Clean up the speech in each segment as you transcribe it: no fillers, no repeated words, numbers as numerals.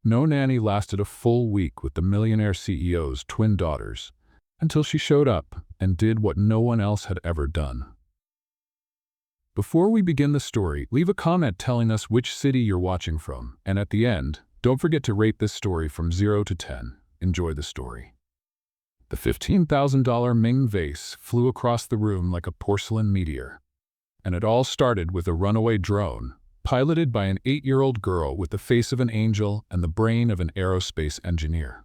No Nanny lasted a full week with the millionaire CEO's twin daughters, until she showed up and did what no one else had ever done. Before we begin the story, leave a comment telling us which city you're watching from, and at the end, don't forget to rate this story from 0 to 10. Enjoy the story. The $15,000 Ming vase flew across the room like a porcelain meteor, and it all started with a runaway drone, piloted by an 8-year-old girl with the face of an angel and the brain of an aerospace engineer.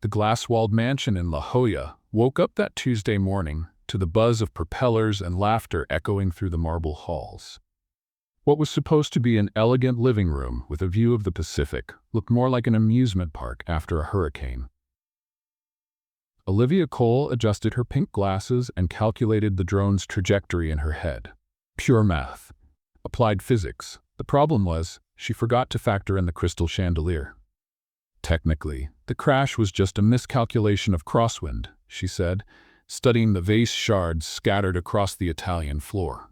The glass-walled mansion in La Jolla woke up that Tuesday morning to the buzz of propellers and laughter echoing through the marble halls. What was supposed to be an elegant living room with a view of the Pacific looked more like an amusement park after a hurricane. Olivia Cole adjusted her pink glasses and calculated the drone's trajectory in her head. Pure math. Applied physics. The problem was, she forgot to factor in the crystal chandelier. Technically, the crash was just a miscalculation of crosswind, she said, studying the vase shards scattered across the Italian floor.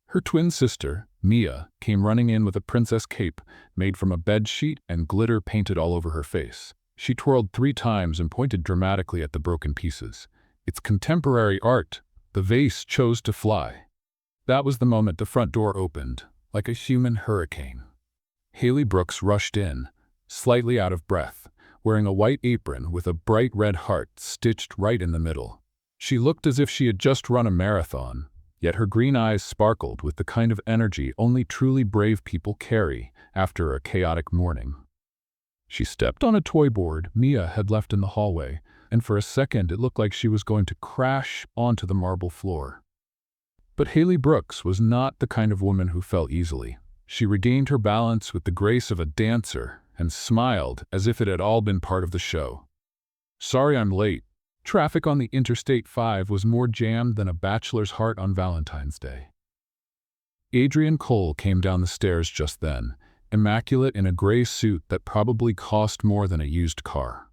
Her twin sister, Mia, came running in with a princess cape made from a bedsheet and glitter painted all over her face. She twirled 3 times and pointed dramatically at the broken pieces. It's contemporary art. The vase chose to fly. That was the moment the front door opened, like a human hurricane. Haley Brooks rushed in, slightly out of breath, wearing a white apron with a bright red heart stitched right in the middle. She looked as if she had just run a marathon, yet her green eyes sparkled with the kind of energy only truly brave people carry after a chaotic morning. She stepped on a toy board Mia had left in the hallway, and for a second it looked like she was going to crash onto the marble floor. But Haley Brooks was not the kind of woman who fell easily. She regained her balance with the grace of a dancer and smiled as if it had all been part of the show. "Sorry I'm late. Traffic on the Interstate 5 was more jammed than a bachelor's heart on Valentine's Day." Adrian Cole came down the stairs just then, immaculate in a gray suit that probably cost more than a used car.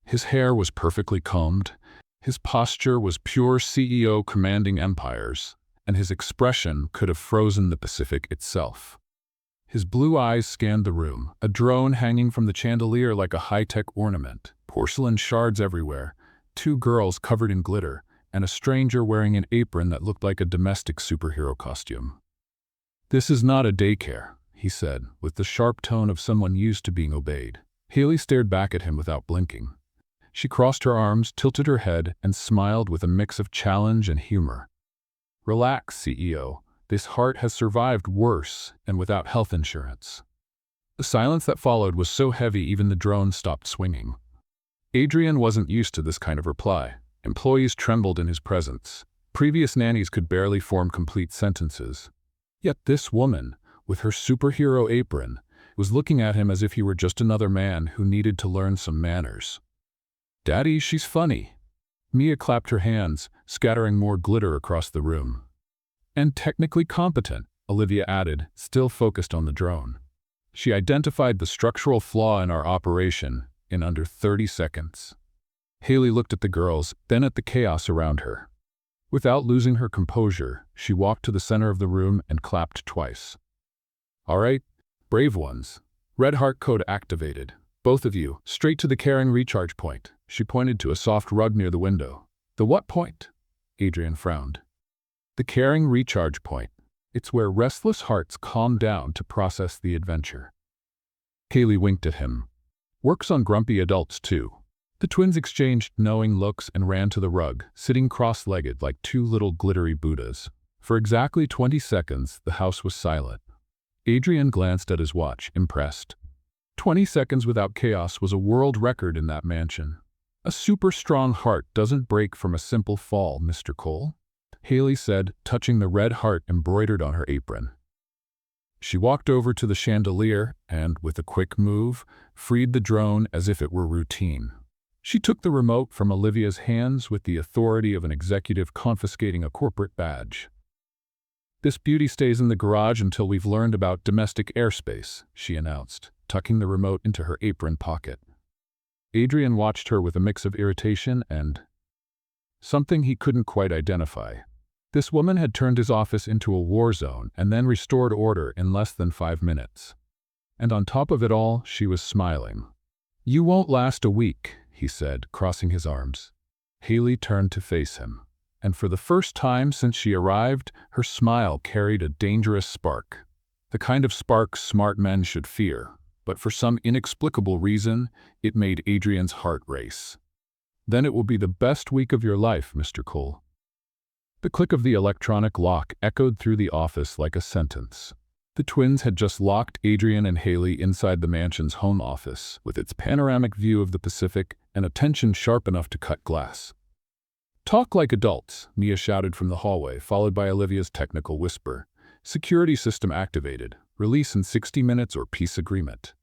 His hair was perfectly combed, his posture was pure CEO commanding empires, and his expression could have frozen the Pacific itself. His blue eyes scanned the room, a drone hanging from the chandelier like a high-tech ornament, porcelain shards everywhere, 2 girls covered in glitter, and a stranger wearing an apron that looked like a domestic superhero costume. "This is not a daycare," he said, with the sharp tone of someone used to being obeyed. Haley stared back at him without blinking. She crossed her arms, tilted her head, and smiled with a mix of challenge and humor. "Relax, CEO. This heart has survived worse and without health insurance." The silence that followed was so heavy even the drone stopped swinging. Adrian wasn't used to this kind of reply. Employees trembled in his presence. Previous nannies could barely form complete sentences. Yet this woman, with her superhero apron, was looking at him as if he were just another man who needed to learn some manners. "Daddy, she's funny." Mia clapped her hands, scattering more glitter across the room. "And technically competent," Olivia added, still focused on the drone. "She identified the structural flaw in our operation in under 30 seconds. Haley looked at the girls, then at the chaos around her. Without losing her composure, she walked to the center of the room and clapped twice. "All right, brave ones. Red heart code activated. Both of you, straight to the caring recharge point." She pointed to a soft rug near the window. "The what point?" Adrian frowned. "The caring recharge point. It's where restless hearts calm down to process the adventure." Haley winked at him. "Works on grumpy adults, too." The twins exchanged knowing looks and ran to the rug, sitting cross-legged like 2 little glittery Buddhas. For exactly 20 seconds, the house was silent. Adrian glanced at his watch, impressed. 20 seconds without chaos was a world record in that mansion. "A super strong heart doesn't break from a simple fall, Mr. Cole," Haley said, touching the red heart embroidered on her apron. She walked over to the chandelier and, with a quick move, freed the drone as if it were routine. She took the remote from Olivia's hands with the authority of an executive confiscating a corporate badge. "This beauty stays in the garage until we've learned about domestic airspace," she announced, tucking the remote into her apron pocket. Adrian watched her with a mix of irritation and something he couldn't quite identify. This woman had turned his office into a war zone and then restored order in less than 5 minutes. And on top of it all, she was smiling. "You won't last a week," he said, crossing his arms. Haley turned to face him, and for the first time since she arrived, her smile carried a dangerous spark. The kind of spark smart men should fear, but for some inexplicable reason, it made Adrian's heart race. "Then it will be the best week of your life, Mr. Cole." The click of the electronic lock echoed through the office like a sentence. The twins had just locked Adrian and Haley inside the mansion's home office, with its panoramic view of the Pacific and a tension sharp enough to cut glass. "Talk like adults," Mia shouted from the hallway, followed by Olivia's technical whisper. "Security system activated. Release in 60 minutes or peace agreement."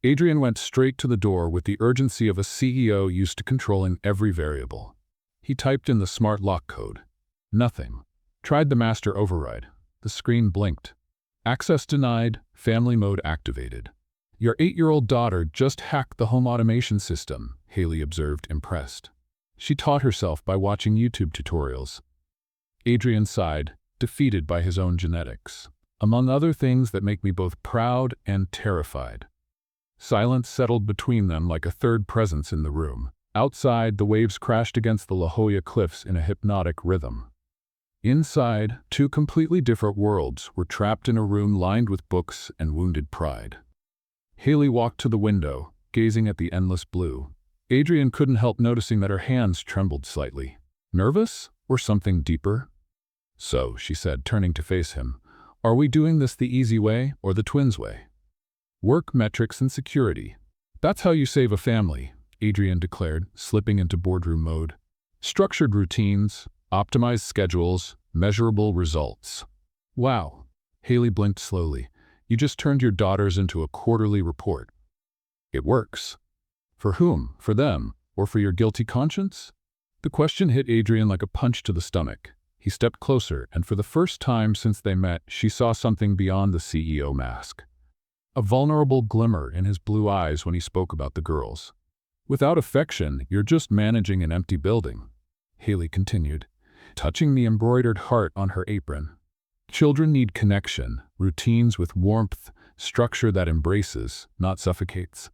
Adrian went straight to the door with the urgency of a CEO used to controlling every variable. He typed in the smart lock code. Nothing. Tried the master override. The screen blinked. "Access denied, family mode activated." "Your 8-year-old daughter just hacked the home automation system," Haley observed, impressed. "She taught herself by watching YouTube tutorials." Adrian sighed, defeated by his own genetics. "Among other things that make me both proud and terrified." Silence settled between them like a third presence in the room. Outside, the waves crashed against the La Jolla cliffs in a hypnotic rhythm. Inside, two completely different worlds were trapped in a room lined with books and wounded pride. Haley walked to the window, gazing at the endless blue. Adrian couldn't help noticing that her hands trembled slightly. Nervous, or something deeper? "So," she said, turning to face him, "are we doing this the easy way or the twins' way?" "Work, metrics, and security. That's how you save a family," Adrian declared, slipping into boardroom mode. "Structured routines, optimized schedules, measurable results." "Wow." Haley blinked slowly. "You just turned your daughters into a quarterly report." "It works." "For whom? For them? Or for your guilty conscience?" The question hit Adrian like a punch to the stomach. He stepped closer, and for the first time since they met, she saw something beyond the CEO mask. A vulnerable glimmer in his blue eyes when he spoke about the girls. "Without affection, you're just managing an empty building," Haley continued, touching the embroidered heart on her apron. "Children need connection, routines with warmth, structure that embraces, not suffocates."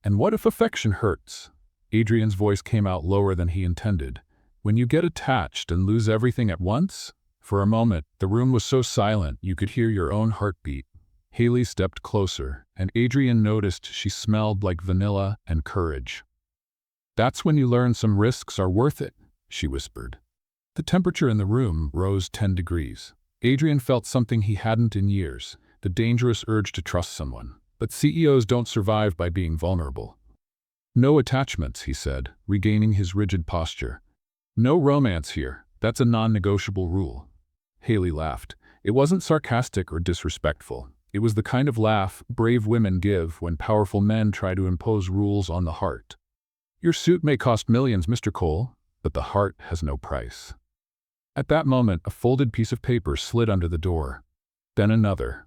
"And what if affection hurts?" Adrian's voice came out lower than he intended. "When you get attached and lose everything at once?" For a moment, the room was so silent you could hear your own heartbeat. Haley stepped closer, and Adrian noticed she smelled like vanilla and courage. "That's when you learn some risks are worth it," she whispered. The temperature in the room rose 10 degrees. Adrian felt something he hadn't in years, the dangerous urge to trust someone. But CEOs don't survive by being vulnerable. "No attachments," he said, regaining his rigid posture. "No romance here. That's a non-negotiable rule." Haley laughed. It wasn't sarcastic or disrespectful. It was the kind of laugh brave women give when powerful men try to impose rules on the heart. "Your suit may cost millions, Mr. Cole, but the heart has no price." At that moment, a folded piece of paper slid under the door. Then another.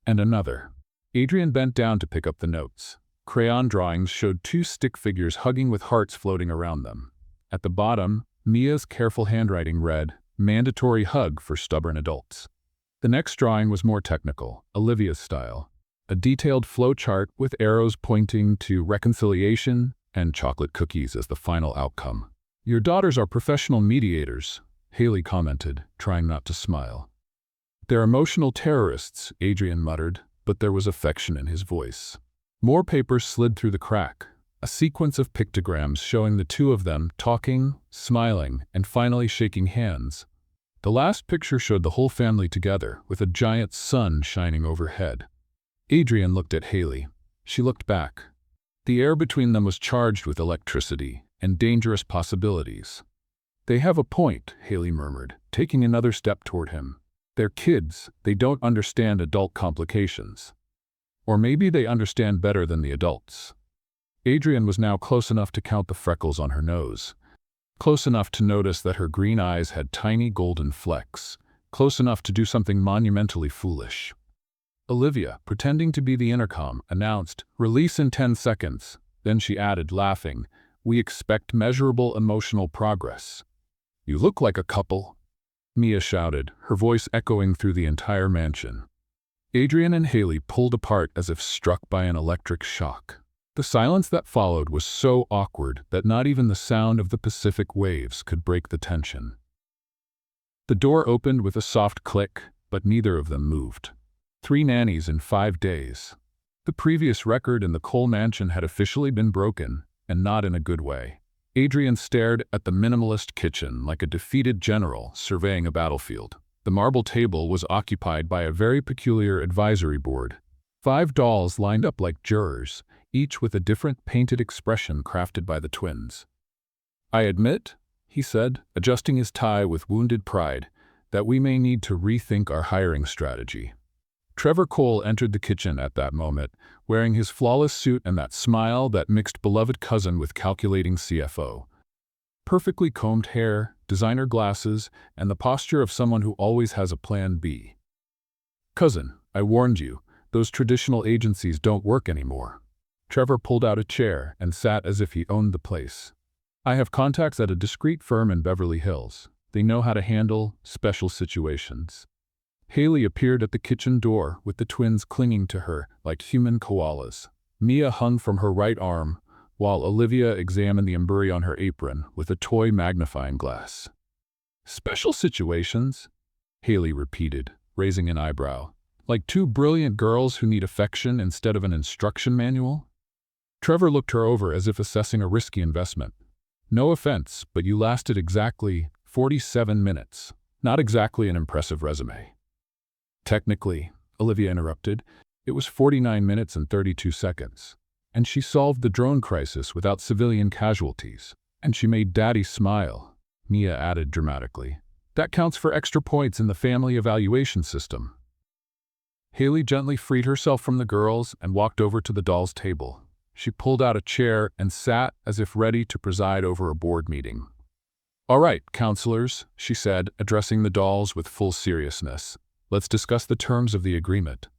And another. Adrian bent down to pick up the notes. Crayon drawings showed two stick figures hugging with hearts floating around them. At the bottom, Mia's careful handwriting read, "Mandatory hug for stubborn adults." The next drawing was more technical, Olivia's style. A detailed flowchart with arrows pointing to reconciliation and chocolate cookies as the final outcome. "Your daughters are professional mediators," Haley commented, trying not to smile. "They're emotional terrorists," Adrian muttered, but there was affection in his voice. More papers slid through the crack, a sequence of pictograms showing the two of them talking, smiling, and finally shaking hands. The last picture showed the whole family together, with a giant sun shining overhead. Adrian looked at Haley. She looked back. The air between them was charged with electricity and dangerous possibilities. "They have a point," Haley murmured, taking another step toward him. "They're kids. They don't understand adult complications. Or maybe they understand better than the adults." Adrian was now close enough to count the freckles on her nose. Close enough to notice that her green eyes had tiny golden flecks. Close enough to do something monumentally foolish. Olivia, pretending to be the intercom, announced, "Release in 10 seconds. Then she added, laughing, "We expect measurable emotional progress." "You look like a couple," Mia shouted, her voice echoing through the entire mansion. Adrian and Haley pulled apart as if struck by an electric shock. The silence that followed was so awkward that not even the sound of the Pacific waves could break the tension. The door opened with a soft click, but neither of them moved. 3 nannies in 5 days. The previous record in the Cole mansion had officially been broken, and not in a good way. Adrian stared at the minimalist kitchen like a defeated general surveying a battlefield. The marble table was occupied by a very peculiar advisory board. 5 dolls lined up like jurors, each with a different painted expression crafted by the twins. "I admit," he said, adjusting his tie with wounded pride, "that we may need to rethink our hiring strategy." Trevor Cole entered the kitchen at that moment, wearing his flawless suit and that smile that mixed beloved cousin with calculating CFO. Perfectly combed hair, designer glasses, and the posture of someone who always has a plan B. "Cousin, I warned you, those traditional agencies don't work anymore." Trevor pulled out a chair and sat as if he owned the place. "I have contacts at a discreet firm in Beverly Hills. They know how to handle special situations." Haley appeared at the kitchen door with the twins clinging to her like human koalas. Mia hung from her right arm, while Olivia examined the embroidery on her apron with a toy magnifying glass. "Special situations?" Haley repeated, raising an eyebrow. "Like 2 brilliant girls who need affection instead of an instruction manual?" Trevor looked her over as if assessing a risky investment. "No offense, but you lasted exactly 47 minutes. Not exactly an impressive resume." "Technically," Olivia interrupted, "it was 49 minutes and 32 seconds. And she solved the drone crisis without civilian casualties. And she made Daddy smile," Mia added dramatically. "That counts for extra points in the family evaluation system." Haley gently freed herself from the girls and walked over to the dolls' table. She pulled out a chair and sat as if ready to preside over a board meeting. "All right, counselors," she said, addressing the dolls with full seriousness. "Let's discuss the terms of the agreement."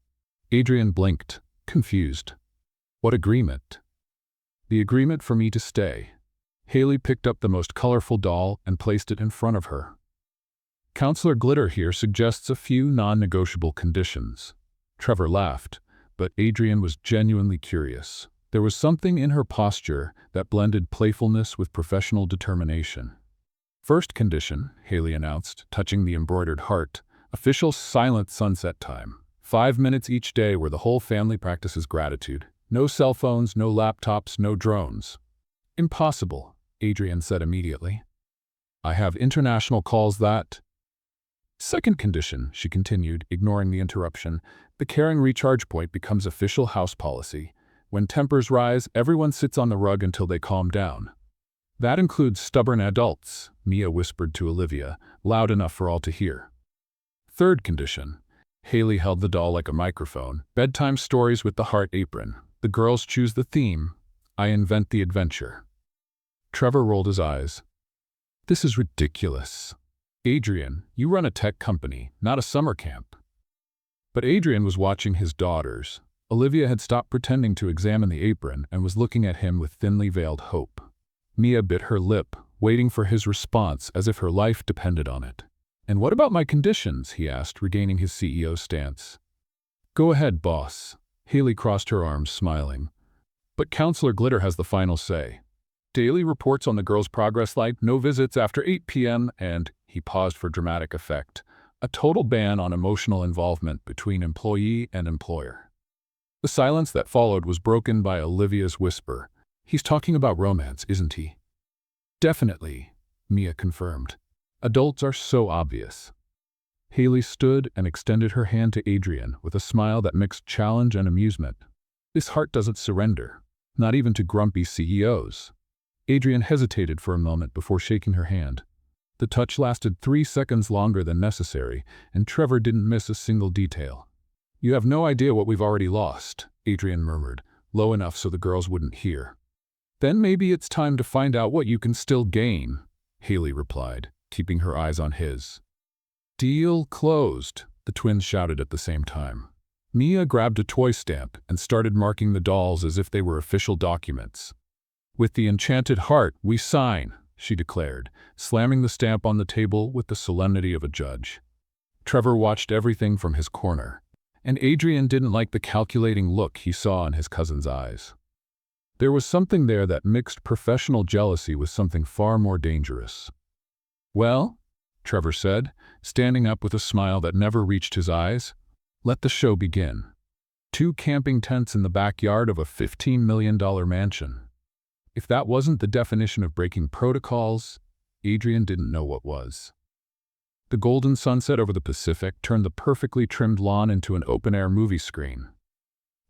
Adrian blinked, confused. "What agreement?" "The agreement for me to stay." Haley picked up the most colorful doll and placed it in front of her. "Counselor Glitter here suggests a few non-negotiable conditions." Trevor laughed, but Adrian was genuinely curious. There was something in her posture that blended playfulness with professional determination. "First condition," Haley announced, touching the embroidered heart, "official silent sunset time. 5 minutes each day where the whole family practices gratitude. No cell phones, no laptops, no drones." "Impossible," Adrian said immediately. "I have international calls that—" "Second condition," she continued, ignoring the interruption, "the caring recharge point becomes official house policy. When tempers rise, everyone sits on the rug until they calm down." "That includes stubborn adults," Mia whispered to Olivia, loud enough for all to hear. "Third condition." Haley held the doll like a microphone. "Bedtime stories with the heart apron. The girls choose the theme. I invent the adventure." Trevor rolled his eyes. "This is ridiculous. Adrian, you run a tech company, not a summer camp." But Adrian was watching his daughters. Olivia had stopped pretending to examine the apron and was looking at him with thinly veiled hope. Mia bit her lip, waiting for his response as if her life depended on it. "And what about my conditions?" he asked, regaining his CEO stance. "Go ahead, boss." Haley crossed her arms, smiling. "But Counselor Glitter has the final say. Daily reports on the girls' progress like no visits after 8 p.m. and," he paused for dramatic effect, "a total ban on emotional involvement between employee and employer." The silence that followed was broken by Olivia's whisper. "He's talking about romance, isn't he?" "Definitely," Mia confirmed. "Adults are so obvious." Haley stood and extended her hand to Adrian with a smile that mixed challenge and amusement. "This heart doesn't surrender, not even to grumpy CEOs." Adrian hesitated for a moment before shaking her hand. The touch lasted 3 seconds longer than necessary, and Trevor didn't miss a single detail. "You have no idea what we've already lost," Adrian murmured, low enough so the girls wouldn't hear. "Then maybe it's time to find out what you can still gain," Haley replied, keeping her eyes on his. "Deal closed," the twins shouted at the same time. Mia grabbed a toy stamp and started marking the dolls as if they were official documents. "With the enchanted heart, we sign," she declared, slamming the stamp on the table with the solemnity of a judge. Trevor watched everything from his corner. and Adrian didn't like the calculating look he saw in his cousin's eyes. There was something there that mixed professional jealousy with something far more dangerous. "Well," Trevor said, standing up with a smile that never reached his eyes, "let the show begin." 2 camping tents in the backyard of a $15 million mansion. If that wasn't the definition of breaking protocols, Adrian didn't know what was. The golden sunset over the Pacific turned the perfectly trimmed lawn into an open-air movie screen.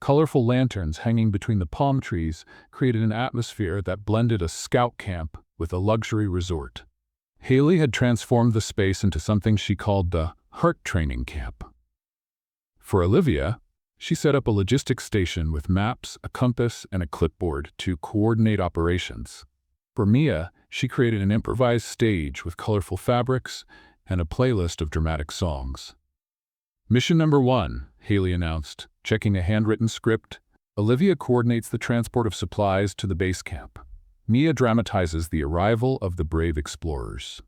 Colorful lanterns hanging between the palm trees created an atmosphere that blended a scout camp with a luxury resort. Haley had transformed the space into something she called the heart training camp. For Olivia, she set up a logistics station with maps, a compass, and a clipboard to coordinate operations. For Mia, she created an improvised stage with colorful fabrics and a playlist of dramatic songs. "Mission number 1, Haley announced, checking a handwritten script. Olivia coordinates the transport of supplies to the base camp. Mia dramatizes the arrival of the brave explorers.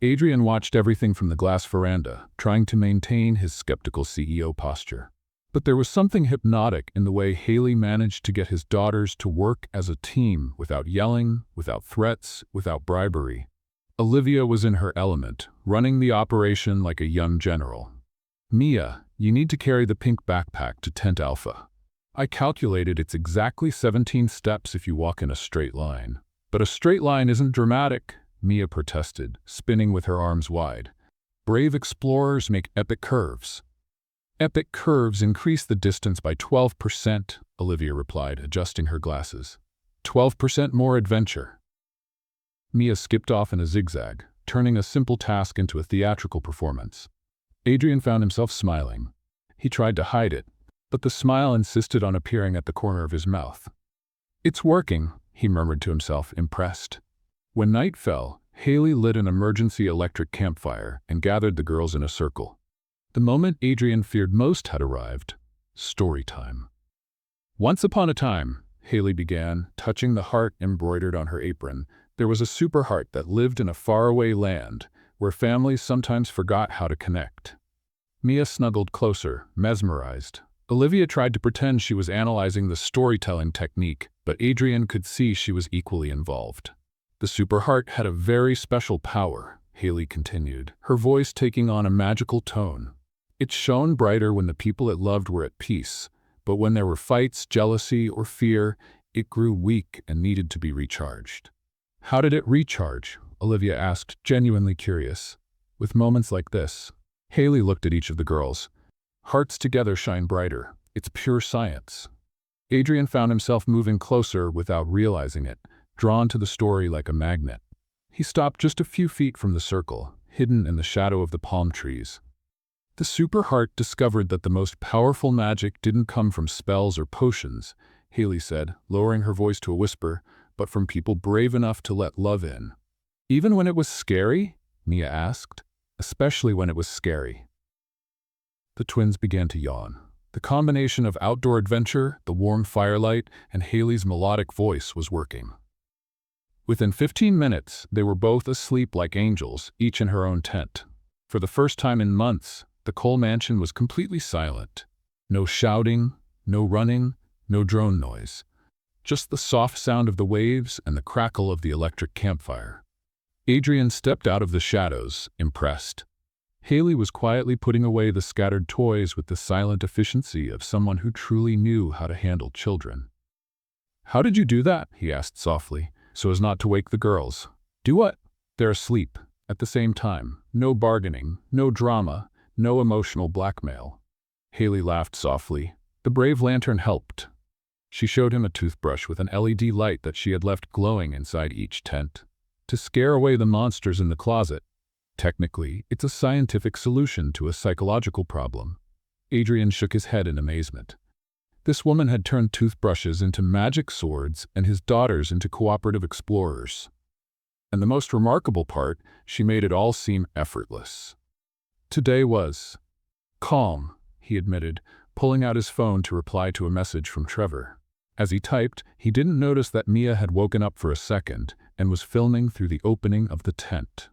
Adrian watched everything from the glass veranda, trying to maintain his skeptical CEO posture. But there was something hypnotic in the way Haley managed to get his daughters to work as a team without yelling, without threats, without bribery. Olivia was in her element, running the operation like a young general. "Mia, you need to carry the pink backpack to Tent Alpha. I calculated it's exactly 17 steps if you walk in a straight line." "But a straight line isn't dramatic," Mia protested, spinning with her arms wide. "Brave explorers make epic curves." "Epic curves increase the distance by 12%, Olivia replied, adjusting her glasses. 12% more adventure." Mia skipped off in a zigzag, turning a simple task into a theatrical performance. Adrian found himself smiling. He tried to hide it, but the smile insisted on appearing at the corner of his mouth. "It's working," he murmured to himself, impressed. When night fell, Haley lit an emergency electric campfire and gathered the girls in a circle. The moment Adrian feared most had arrived. Story time. "Once upon a time," Haley began, touching the heart embroidered on her apron, "there was a super heart that lived in a faraway land where families sometimes forgot how to connect." Mia snuggled closer, mesmerized. Olivia tried to pretend she was analyzing the storytelling technique, but Adrian could see she was equally involved. "The super heart had a very special power," Haley continued, her voice taking on a magical tone. "It shone brighter when the people it loved were at peace, but when there were fights, jealousy, or fear, it grew weak and needed to be recharged." "How did it recharge?" Olivia asked, genuinely curious. "With moments like this." Haley looked at each of the girls. "Hearts together shine brighter. It's pure science." Adrian found himself moving closer without realizing it, drawn to the story like a magnet. He stopped just a few feet from the circle, hidden in the shadow of the palm trees. The super heart discovered that the most powerful magic didn't come from spells or potions, Haley said, lowering her voice to a whisper, but from people brave enough to let love in. "Even when it was scary?" Mia asked. "Especially when it was scary." The twins began to yawn. The combination of outdoor adventure, the warm firelight, and Haley's melodic voice was working. Within 15 minutes, they were both asleep like angels, each in her own tent. For the first time in months, the Cole mansion was completely silent. No shouting, no running, no drone noise. Just the soft sound of the waves and the crackle of the electric campfire. Adrian stepped out of the shadows, impressed. Haley was quietly putting away the scattered toys with the silent efficiency of someone who truly knew how to handle children. "How did you do that?" he asked softly, so as not to wake the girls. "Do what?" "They're asleep. At the same time. No bargaining, no drama, no emotional blackmail." Haley laughed softly. The brave lantern helped. She showed him a toothbrush with an LED light that she had left glowing inside each tent. "To scare away the monsters in the closet. Technically, it's a scientific solution to a psychological problem." Adrian shook his head in amazement. This woman had turned toothbrushes into magic swords and his daughters into cooperative explorers. And the most remarkable part, she made it all seem effortless. "Today was calm," he admitted, pulling out his phone to reply to a message from Trevor. As he typed, he didn't notice that Mia had woken up for a second and was filming through the opening of the tent.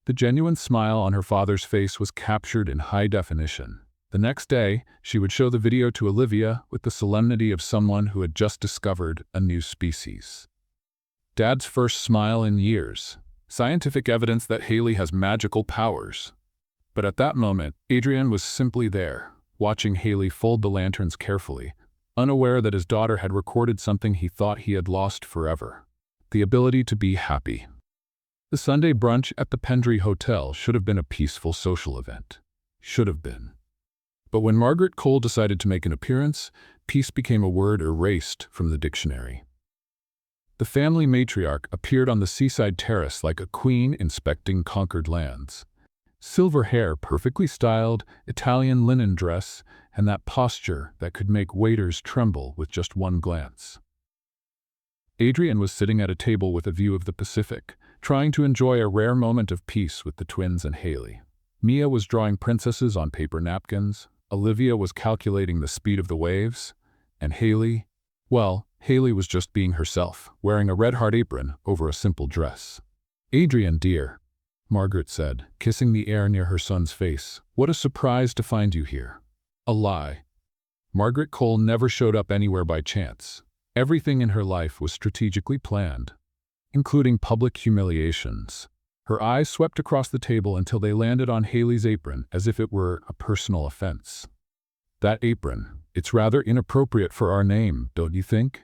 The genuine smile on her father's face was captured in high definition. The next day, she would show the video to Olivia with the solemnity of someone who had just discovered a new species. Dad's first smile in years. Scientific evidence that Haley has magical powers. But at that moment, Adrian was simply there, watching Haley fold the lanterns carefully, unaware that his daughter had recorded something he thought he had lost forever: the ability to be happy. The Sunday brunch at the Pendry Hotel should have been a peaceful social event. Should have been. But when Margaret Cole decided to make an appearance, peace became a word erased from the dictionary. The family matriarch appeared on the seaside terrace like a queen inspecting conquered lands. Silver hair, perfectly styled, Italian linen dress, and that posture that could make waiters tremble with just one glance. Adrian was sitting at a table with a view of the Pacific, trying to enjoy a rare moment of peace with the twins and Haley. Mia was drawing princesses on paper napkins, Olivia was calculating the speed of the waves, and Haley, well, Haley was just being herself, wearing a red heart apron over a simple dress. "Adrian, dear," Margaret said, kissing the air near her son's face, "what a surprise to find you here." A lie. Margaret Cole never showed up anywhere by chance. Everything in her life was strategically planned, including public humiliations. Her eyes swept across the table until they landed on Haley's apron as if it were a personal offense. "That apron, it's rather inappropriate for our name, don't you think?"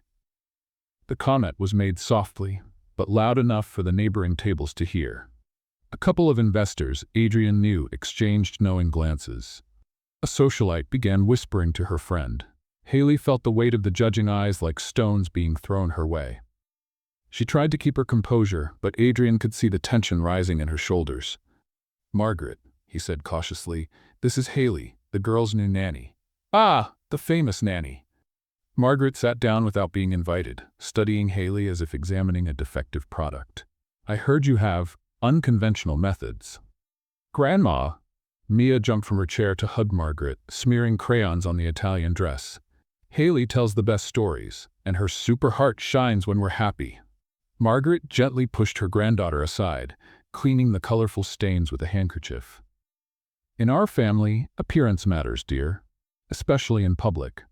The comment was made softly, but loud enough for the neighboring tables to hear. A couple of investors Adrian knew exchanged knowing glances. A socialite began whispering to her friend. Haley felt the weight of the judging eyes like stones being thrown her way. She tried to keep her composure, but Adrian could see the tension rising in her shoulders. "Margaret," he said cautiously, "this is Haley, the girl's new nanny." "Ah, the famous Nanny." Margaret sat down without being invited, studying Haley as if examining a defective product. "I heard you have unconventional methods." "Grandma!" Mia jumped from her chair to hug Margaret, smearing crayons on the Italian dress. "Haley tells the best stories, and her super heart shines when we're happy." Margaret gently pushed her granddaughter aside, cleaning the colorful stains with a handkerchief. "In our family, appearance matters, dear, especially in public."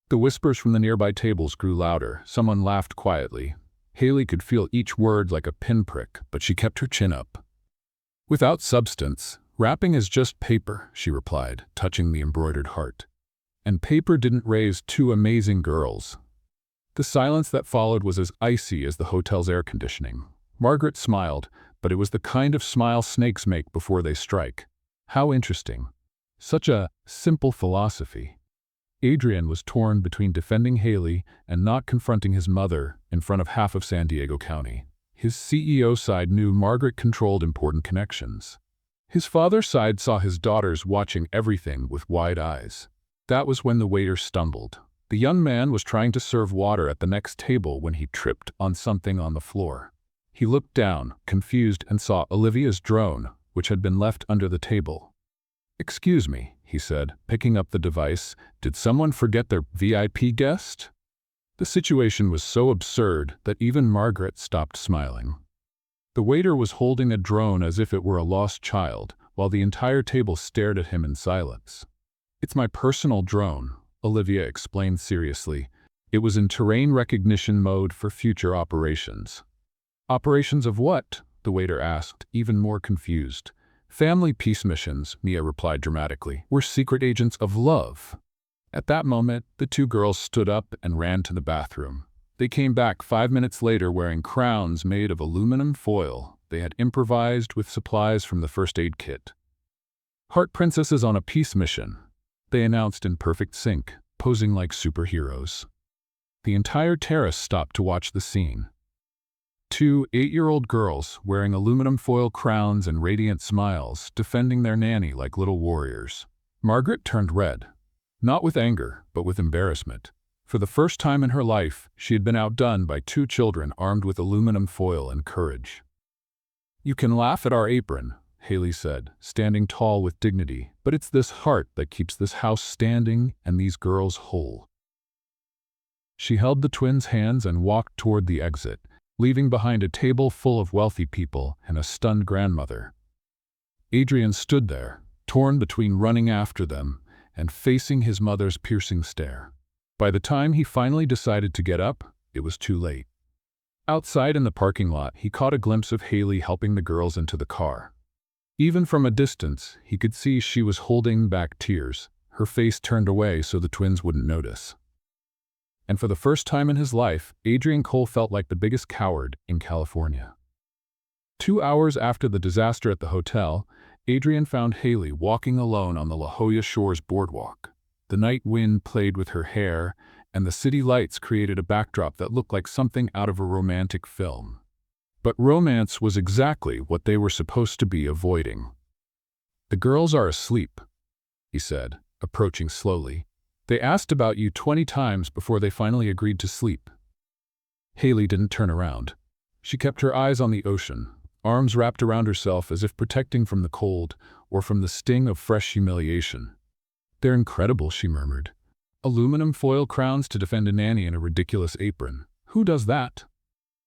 The whispers from the nearby tables grew louder. Someone laughed quietly. Haley could feel each word like a pinprick, but she kept her chin up. "Without substance, wrapping is just paper," she replied, touching the embroidered heart. "And paper didn't raise two amazing girls." The silence that followed was as icy as the hotel's air conditioning. Margaret smiled, but it was the kind of smile snakes make before they strike. How interesting. Such a simple philosophy. Adrian was torn between defending Haley and not confronting his mother in front of half of San Diego County. His CEO side knew Margaret controlled important connections. His father's side saw his daughters watching everything with wide eyes. That was when the waiter stumbled. The young man was trying to serve water at the next table when he tripped on something on the floor. He looked down, confused, and saw Olivia's drone, which had been left under the table. "Excuse me," he said, picking up the device. "Did someone forget their VIP guest?" The situation was so absurd that even Margaret stopped smiling. The waiter was holding a drone as if it were a lost child, while the entire table stared at him in silence. "It's my personal drone," Olivia explained seriously. "It was in terrain recognition mode for future operations." "Operations of what?" the waiter asked, even more confused. "Family peace missions," Mia replied dramatically. "We're secret agents of love." At that moment, the two girls stood up and ran to the bathroom. They came back 5 minutes later wearing crowns made of aluminum foil they had improvised with supplies from the first aid kit. "Heart princesses on a peace mission," they announced in perfect sync, posing like superheroes. The entire terrace stopped to watch the scene. Two 8-year-old girls wearing aluminum foil crowns and radiant smiles, defending their nanny like little warriors. Margaret turned red, not with anger, but with embarrassment. For the first time in her life, she had been outdone by 2 children armed with aluminum foil and courage. "You can laugh at our apron," Haley said, standing tall with dignity, "but it's this heart that keeps this house standing and these girls whole." She held the twins' hands and walked toward the exit, leaving behind a table full of wealthy people and a stunned grandmother. Adrian stood there, torn between running after them and facing his mother's piercing stare. By the time he finally decided to get up, it was too late. Outside in the parking lot, he caught a glimpse of Haley helping the girls into the car. Even from a distance, he could see she was holding back tears, her face turned away so the twins wouldn't notice. And for the first time in his life, Adrian Cole felt like the biggest coward in California. 2 hours after the disaster at the hotel, Adrian found Haley walking alone on the La Jolla Shores boardwalk. The night wind played with her hair, and the city lights created a backdrop that looked like something out of a romantic film. But romance was exactly what they were supposed to be avoiding. "The girls are asleep," he said, approaching slowly. "They asked about you 20 times before they finally agreed to sleep." Haley didn't turn around. She kept her eyes on the ocean, arms wrapped around herself as if protecting from the cold or from the sting of fresh humiliation. "They're incredible," she murmured. "Aluminum foil crowns to defend a nanny in a ridiculous apron. Who does that?"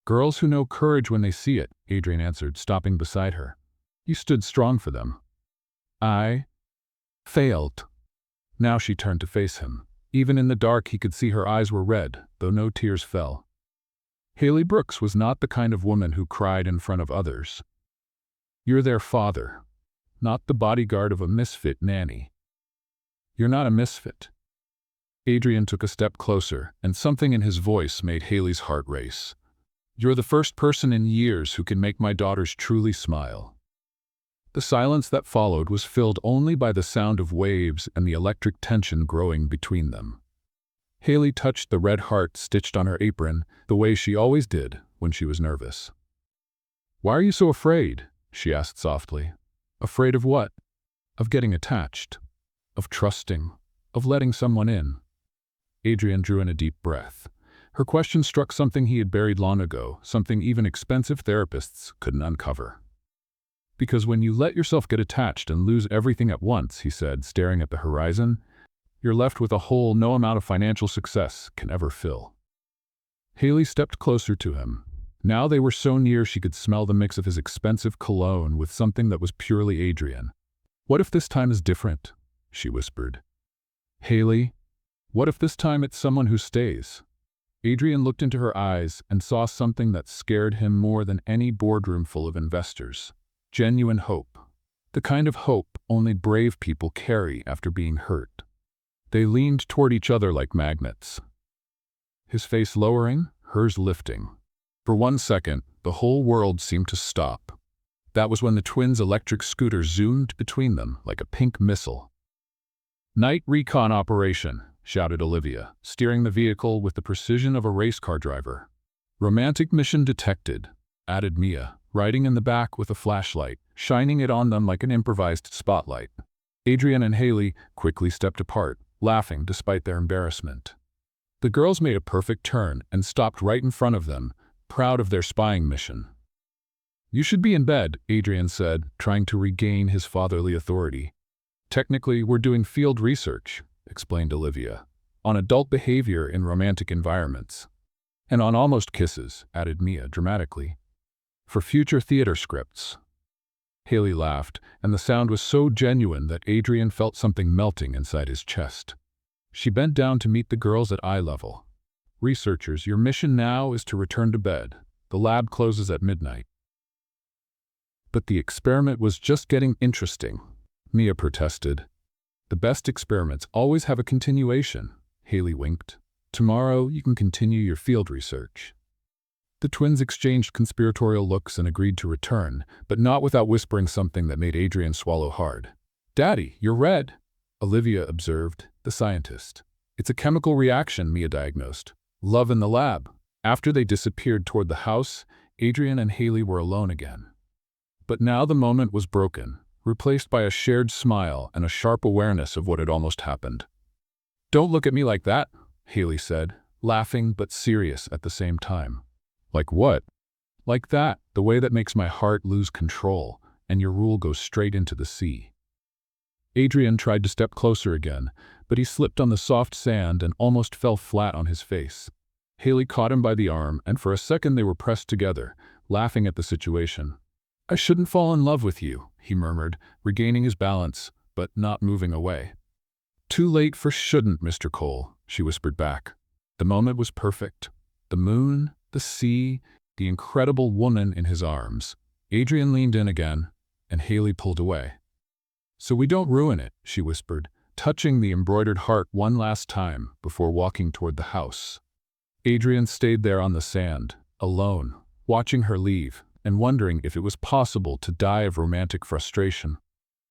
"Girls who know courage when they see it," Adrian answered, stopping beside her. "You stood strong for them." "I failed." Now she turned to face him. Even in the dark he could see her eyes were red, though no tears fell. Haley Brooks was not the kind of woman who cried in front of others. "You're their father, not the bodyguard of a misfit nanny." "You're not a misfit." Adrian took a step closer, and something in his voice made Haley's heart race. "You're the first person in years who can make my daughters truly smile." The silence that followed was filled only by the sound of waves and the electric tension growing between them. Haley touched the red heart stitched on her apron the way she always did when she was nervous. "Why are you so afraid?" she asked softly. "Afraid of what?" "Of getting attached. Of trusting. Of letting someone in." Adrian drew in a deep breath. Her question struck something he had buried long ago, something even expensive therapists couldn't uncover. "Because when you let yourself get attached and lose everything at once," he said, staring at the horizon, "you're left with a hole no amount of financial success can ever fill." Haley stepped closer to him. Now they were so near she could smell the mix of his expensive cologne with something that was purely Adrian. "What if this time is different?" she whispered. "Haley, what if this time it's someone who stays?" Adrian looked into her eyes and saw something that scared him more than any boardroom full of investors. Genuine hope. The kind of hope only brave people carry after being hurt. They leaned toward each other like magnets. His face lowering, hers lifting. For 1 second, the whole world seemed to stop. That was when the twins' electric scooter zoomed between them like a pink missile. "Night recon operation," shouted Olivia, steering the vehicle with the precision of a race car driver. "Romantic mission detected," added Mia, riding in the back with a flashlight, shining it on them like an improvised spotlight. Adrian and Haley quickly stepped apart, laughing despite their embarrassment. The girls made a perfect turn and stopped right in front of them, proud of their spying mission. "You should be in bed," Adrian said, trying to regain his fatherly authority. "Technically, we're doing field research," explained Olivia, "on adult behavior in romantic environments." "And on almost kisses," added Mia dramatically. "For future theater scripts." Haley laughed, and the sound was so genuine that Adrian felt something melting inside his chest. She bent down to meet the girls at eye level. "Researchers, your mission now is to return to bed. The lab closes at midnight." "But the experiment was just getting interesting," Mia protested. "The best experiments always have a continuation," Haley winked. "Tomorrow you can continue your field research." The twins exchanged conspiratorial looks and agreed to return, but not without whispering something that made Adrian swallow hard. "Daddy, you're red," Olivia observed, the scientist. "It's a chemical reaction," Mia diagnosed. "Love in the lab." After they disappeared toward the house, Adrian and Haley were alone again. But now the moment was broken, replaced by a shared smile and a sharp awareness of what had almost happened. "Don't look at me like that," Haley said, laughing but serious at the same time. "Like what?" "Like that, the way that makes my heart lose control, and your rule goes straight into the sea." Adrian tried to step closer again, but he slipped on the soft sand and almost fell flat on his face. Haley caught him by the arm, and for a second they were pressed together, laughing at the situation. "I shouldn't fall in love with you," he murmured, regaining his balance. but not moving away. "Too late for shouldn't, Mr. Cole," she whispered back. The moment was perfect. The moon, the sea, the incredible woman in his arms. Adrian leaned in again, and Haley pulled away. "So we don't ruin it," she whispered, touching the embroidered heart one last time before walking toward the house. Adrian stayed there on the sand, alone, watching her leave, and wondering if it was possible to die of romantic frustration.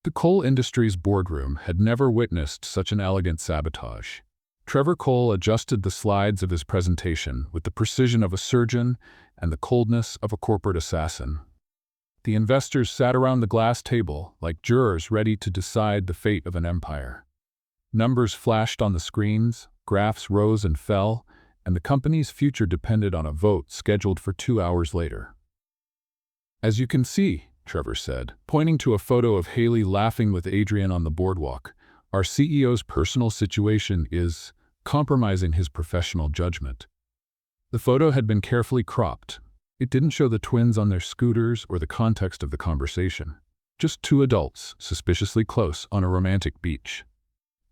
The Cole Industries boardroom had never witnessed such an elegant sabotage. Trevor Cole adjusted the slides of his presentation with the precision of a surgeon and the coldness of a corporate assassin. The investors sat around the glass table like jurors ready to decide the fate of an empire. Numbers flashed on the screens, graphs rose and fell, and the company's future depended on a vote scheduled for 2 hours later. "As you can see," Trevor said, pointing to a photo of Haley laughing with Adrian on the boardwalk, "our CEO's personal situation is compromising his professional judgment." The photo had been carefully cropped. It didn't show the twins on their scooters or the context of the conversation. Just two adults, suspiciously close, on a romantic beach.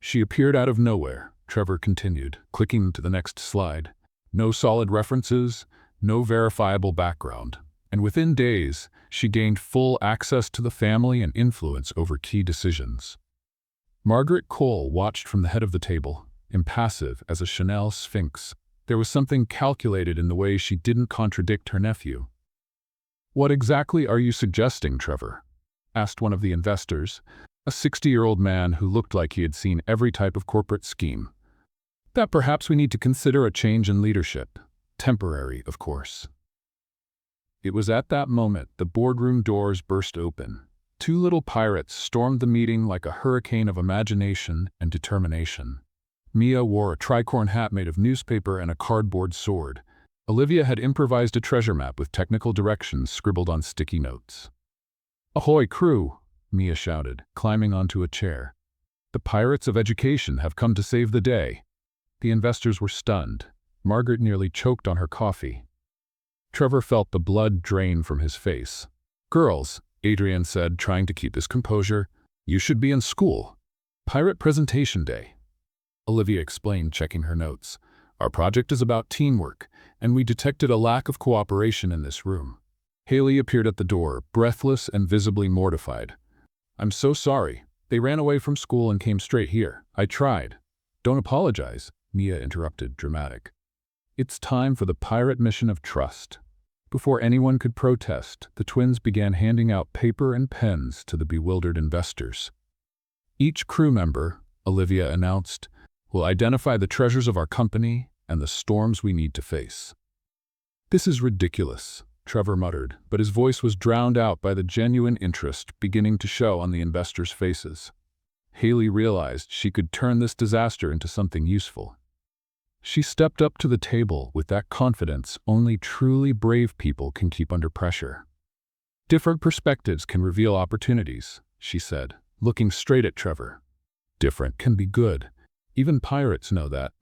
"She appeared out of nowhere," Trevor continued, clicking to the next slide. "No solid references, no verifiable background. And within days, she gained full access to the family and influence over key decisions." Margaret Cole watched from the head of the table, impassive as a Chanel sphinx. There was something calculated in the way she didn't contradict her nephew. "What exactly are you suggesting, Trevor?" asked one of the investors, a 60-year-old man who looked like he had seen every type of corporate scheme. "That perhaps we need to consider a change in leadership. Temporary, of course." It was at that moment the boardroom doors burst open. Two little pirates stormed the meeting like a hurricane of imagination and determination. Mia wore a tricorn hat made of newspaper and a cardboard sword. Olivia had improvised a treasure map with technical directions scribbled on sticky notes. "Ahoy, crew!" Mia shouted, climbing onto a chair. "The pirates of education have come to save the day." The investors were stunned. Margaret nearly choked on her coffee. Trevor felt the blood drain from his face. "Girls," Adrian said, trying to keep his composure, "you should be in school. Pirate presentation day." Olivia explained, checking her notes. "Our project is about teamwork, and we detected a lack of cooperation in this room." Haley appeared at the door, breathless and visibly mortified. "I'm so sorry. They ran away from school and came straight here. I tried." "Don't apologize," Mia interrupted, dramatic. "It's time for the pirate mission of trust." Before anyone could protest, the twins began handing out paper and pens to the bewildered investors. "Each crew member," Olivia announced, "will identify the treasures of our company and the storms we need to face." "This is ridiculous," Trevor muttered, but his voice was drowned out by the genuine interest beginning to show on the investors' faces. Haley realized she could turn this disaster into something useful. She stepped up to the table with that confidence only truly brave people can keep under pressure. "Different perspectives can reveal opportunities," she said, looking straight at Trevor. "Different can be good. Even pirates know that."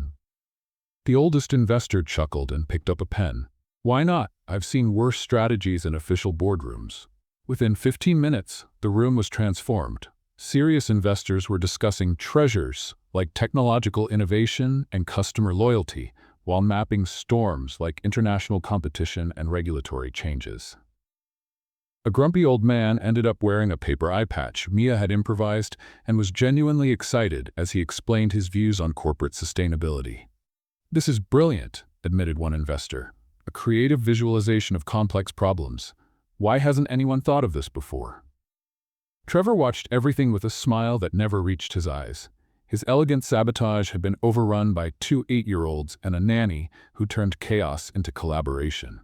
The oldest investor chuckled and picked up a pen. "Why not? I've seen worse strategies in official boardrooms." Within 15 minutes, the room was transformed. Serious investors were discussing treasures like technological innovation and customer loyalty, while mapping storms like international competition and regulatory changes. A grumpy old man ended up wearing a paper eye patch Mia had improvised and was genuinely excited as he explained his views on corporate sustainability. "This is brilliant," admitted one investor. "A creative visualization of complex problems. Why hasn't anyone thought of this before?" Trevor watched everything with a smile that never reached his eyes. His elegant sabotage had been overrun by two 8-year-olds and a nanny who turned chaos into collaboration.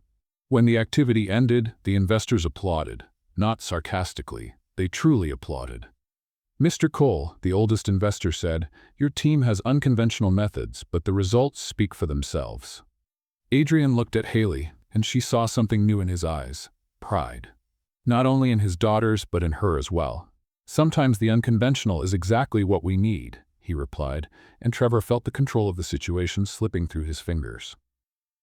When the activity ended, the investors applauded. Not sarcastically, they truly applauded. "Mr. Cole," the oldest investor said, "your team has unconventional methods, but the results speak for themselves." Adrian looked at Haley, and she saw something new in his eyes: pride. Not only in his daughters, but in her as well. "Sometimes the unconventional is exactly what we need," he replied, and Trevor felt the control of the situation slipping through his fingers.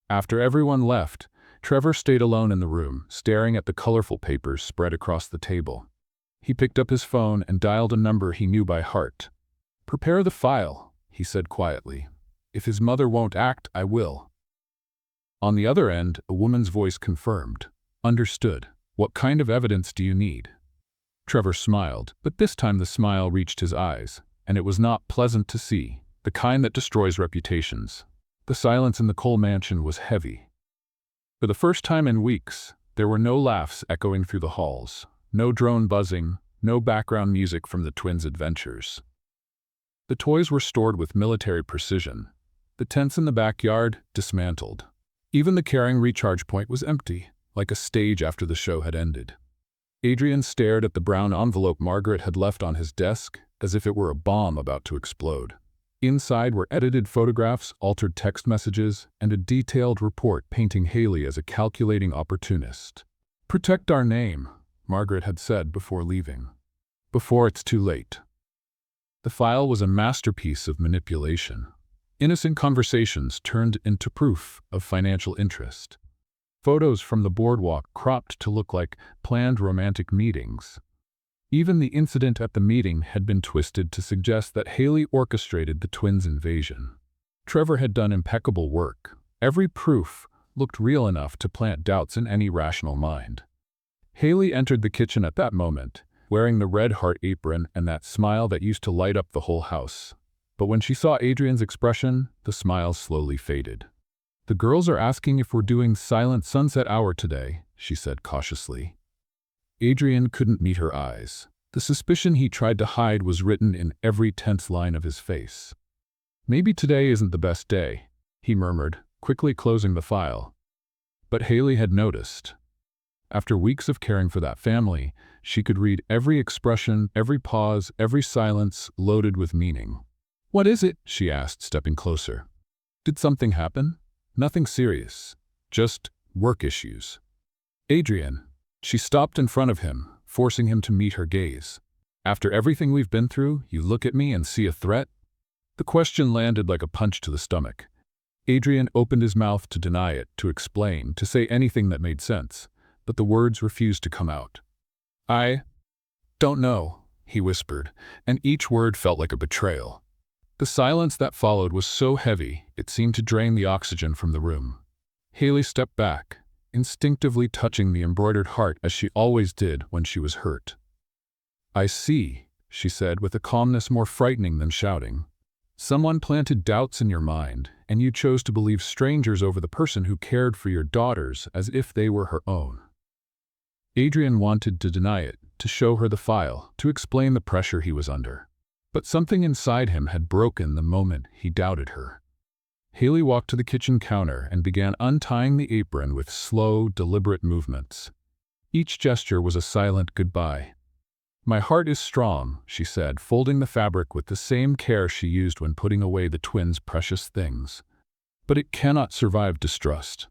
After everyone left, Trevor stayed alone in the room, staring at the colorful papers spread across the table. He picked up his phone and dialed a number he knew by heart. "Prepare the file," he said quietly. "If his mother won't act, I will." On the other end, a woman's voice confirmed. "Understood. What kind of evidence do you need?" Trevor smiled, but this time the smile reached his eyes, and it was not pleasant to see, the kind that destroys reputations. The silence in the Cole mansion was heavy. For the first time in weeks, there were no laughs echoing through the halls, no drone buzzing, no background music from the twins' adventures. The toys were stored with military precision, the tents in the backyard dismantled. Even the carrying recharge point was empty, like a stage after the show had ended. Adrian stared at the brown envelope Margaret had left on his desk as if it were a bomb about to explode. Inside were edited photographs, altered text messages, and a detailed report painting Haley as a calculating opportunist. "Protect our name," Margaret had said before leaving. "Before it's too late." The file was a masterpiece of manipulation. Innocent conversations turned into proof of financial interest. Photos from the boardwalk cropped to look like planned romantic meetings. Even the incident at the meeting had been twisted to suggest that Haley orchestrated the twins' invasion. Trevor had done impeccable work. Every proof looked real enough to plant doubts in any rational mind. Haley entered the kitchen at that moment, wearing the red heart apron and that smile that used to light up the whole house. But when she saw Adrian's expression, the smile slowly faded. "The girls are asking if we're doing Silent Sunset Hour today," she said cautiously. Adrian couldn't meet her eyes. The suspicion he tried to hide was written in every tense line of his face. "Maybe today isn't the best day," he murmured, quickly closing the file. But Haley had noticed. After weeks of caring for that family, she could read every expression, every pause, every silence loaded with meaning. "What is it?" she asked, stepping closer. "Did something happen?" "Nothing serious. Just work issues." "Adrian." She stopped in front of him, forcing him to meet her gaze. "After everything we've been through, you look at me and see a threat?" The question landed like a punch to the stomach. Adrian opened his mouth to deny it, to explain, to say anything that made sense, but the words refused to come out. "I don't know," he whispered, and each word felt like a betrayal. The silence that followed was so heavy, it seemed to drain the oxygen from the room. Haley stepped back, instinctively touching the embroidered heart as she always did when she was hurt. "I see," she said with a calmness more frightening than shouting. "Someone planted doubts in your mind, and you chose to believe strangers over the person who cared for your daughters as if they were her own." Adrian wanted to deny it, to show her the file, to explain the pressure he was under. But something inside him had broken the moment he doubted her. Haley walked to the kitchen counter and began untying the apron with slow, deliberate movements. Each gesture was a silent goodbye. "My heart is strong," she said, folding the fabric with the same care she used when putting away the twins' precious things. "But it cannot survive distrust."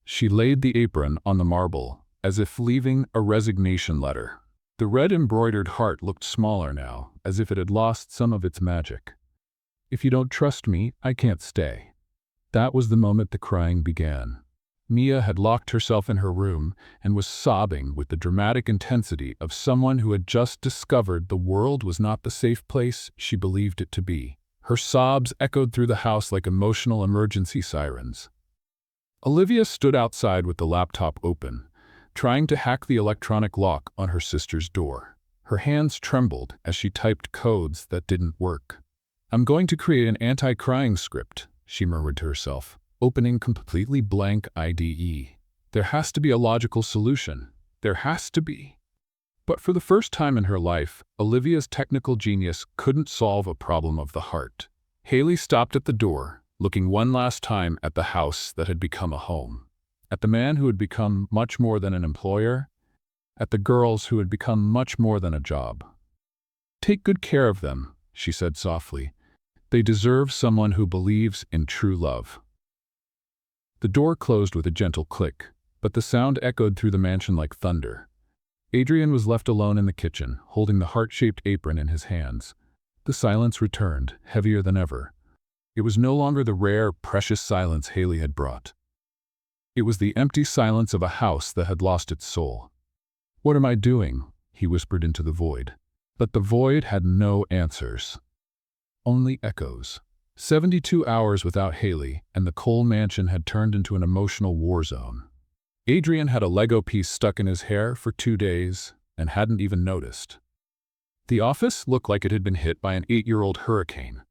She laid the apron on the marble, as if leaving a resignation letter. The red embroidered heart looked smaller now, as if it had lost some of its magic. "If you don't trust me, I can't stay." That was the moment the crying began. Mia had locked herself in her room and was sobbing with the dramatic intensity of someone who had just discovered the world was not the safe place she believed it to be. Her sobs echoed through the house like emotional emergency sirens. Olivia stood outside with the laptop open, trying to hack the electronic lock on her sister's door. Her hands trembled as she typed codes that didn't work. "I'm going to create an anti-crying script," she murmured to herself, opening completely blank IDE. "There has to be a logical solution. There has to be." But for the first time in her life, Olivia's technical genius couldn't solve a problem of the heart. Haley stopped at the door, looking one last time at the house that had become a home. At the man who had become much more than an employer, at the girls who had become much more than a job. "Take good care of them," she said softly. "They deserve someone who believes in true love." The door closed with a gentle click, but the sound echoed through the mansion like thunder. Adrian was left alone in the kitchen, holding the heart-shaped apron in his hands. The silence returned, heavier than ever. It was no longer the rare, precious silence Haley had brought. It was the empty silence of a house that had lost its soul. "What am I doing?" he whispered into the void. But the void had no answers. Only echoes. 72 hours without Haley, and the Cole mansion had turned into an emotional war zone. Adrian had a Lego piece stuck in his hair for 2 days and hadn't even noticed. The office looked like it had been hit by an 8-year-old hurricane.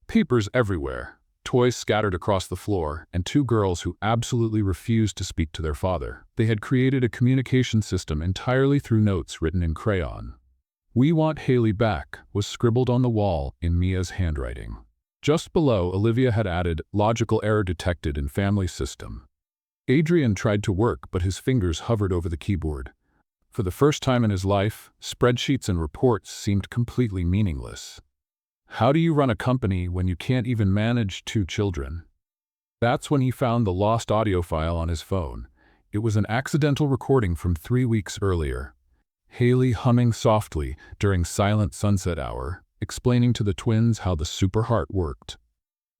Papers everywhere, toys scattered across the floor, and 2 girls who absolutely refused to speak to their father. They had created a communication system entirely through notes written in crayon. "We want Haley back" was scribbled on the wall in Mia's handwriting. Just below, Olivia had added, "Logical error detected in family system." Adrian tried to work, but his fingers hovered over the keyboard. For the first time in his life, spreadsheets and reports seemed completely meaningless. How do you run a company when you can't even manage 2 children? That's when he found the lost audio file on his phone. It was an accidental recording from 3 weeks earlier. Haley humming softly during silent sunset hour, explaining to the twins how the super heart worked.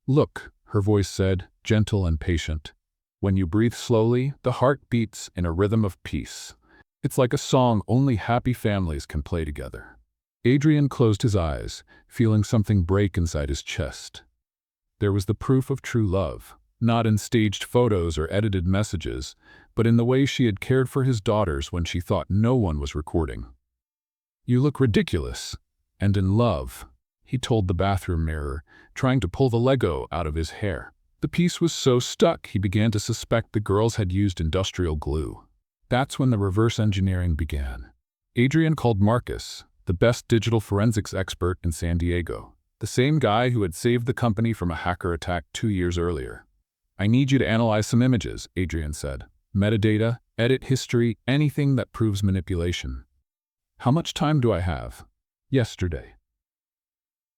"Look," her voice said, gentle and patient. "When you breathe slowly, the heart beats in a rhythm of peace. It's like a song only happy families can play together." Adrian closed his eyes, feeling something break inside his chest. There was the proof of true love, not in staged photos or edited messages, but in the way she had cared for his daughters when she thought no one was recording. "You look ridiculous and in love," he told the bathroom mirror, trying to pull the Lego out of his hair. The piece was so stuck he began to suspect the girls had used industrial glue. That's when the reverse engineering began. Adrian called Marcus, the best digital forensics expert in San Diego, the same guy who had saved the company from a hacker attack 2 years earlier. "I need you to analyze some images," Adrian said. "Metadata, edit history, anything that proves manipulation." "How much time do I have?" "Yesterday."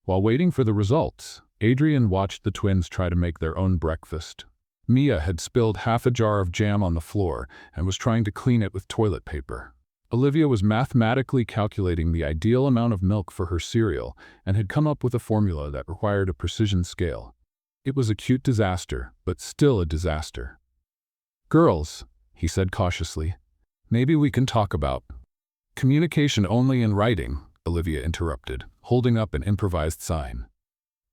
While waiting for the results, Adrian watched the twins try to make their own breakfast. Mia had spilled half a jar of jam on the floor and was trying to clean it with toilet paper. Olivia was mathematically calculating the ideal amount of milk for her cereal and had come up with a formula that required a precision scale. It was a cute disaster, but still a disaster. "Girls," he said cautiously, "maybe we can talk about—" "Communication only in writing," Olivia interrupted, holding up an improvised sign.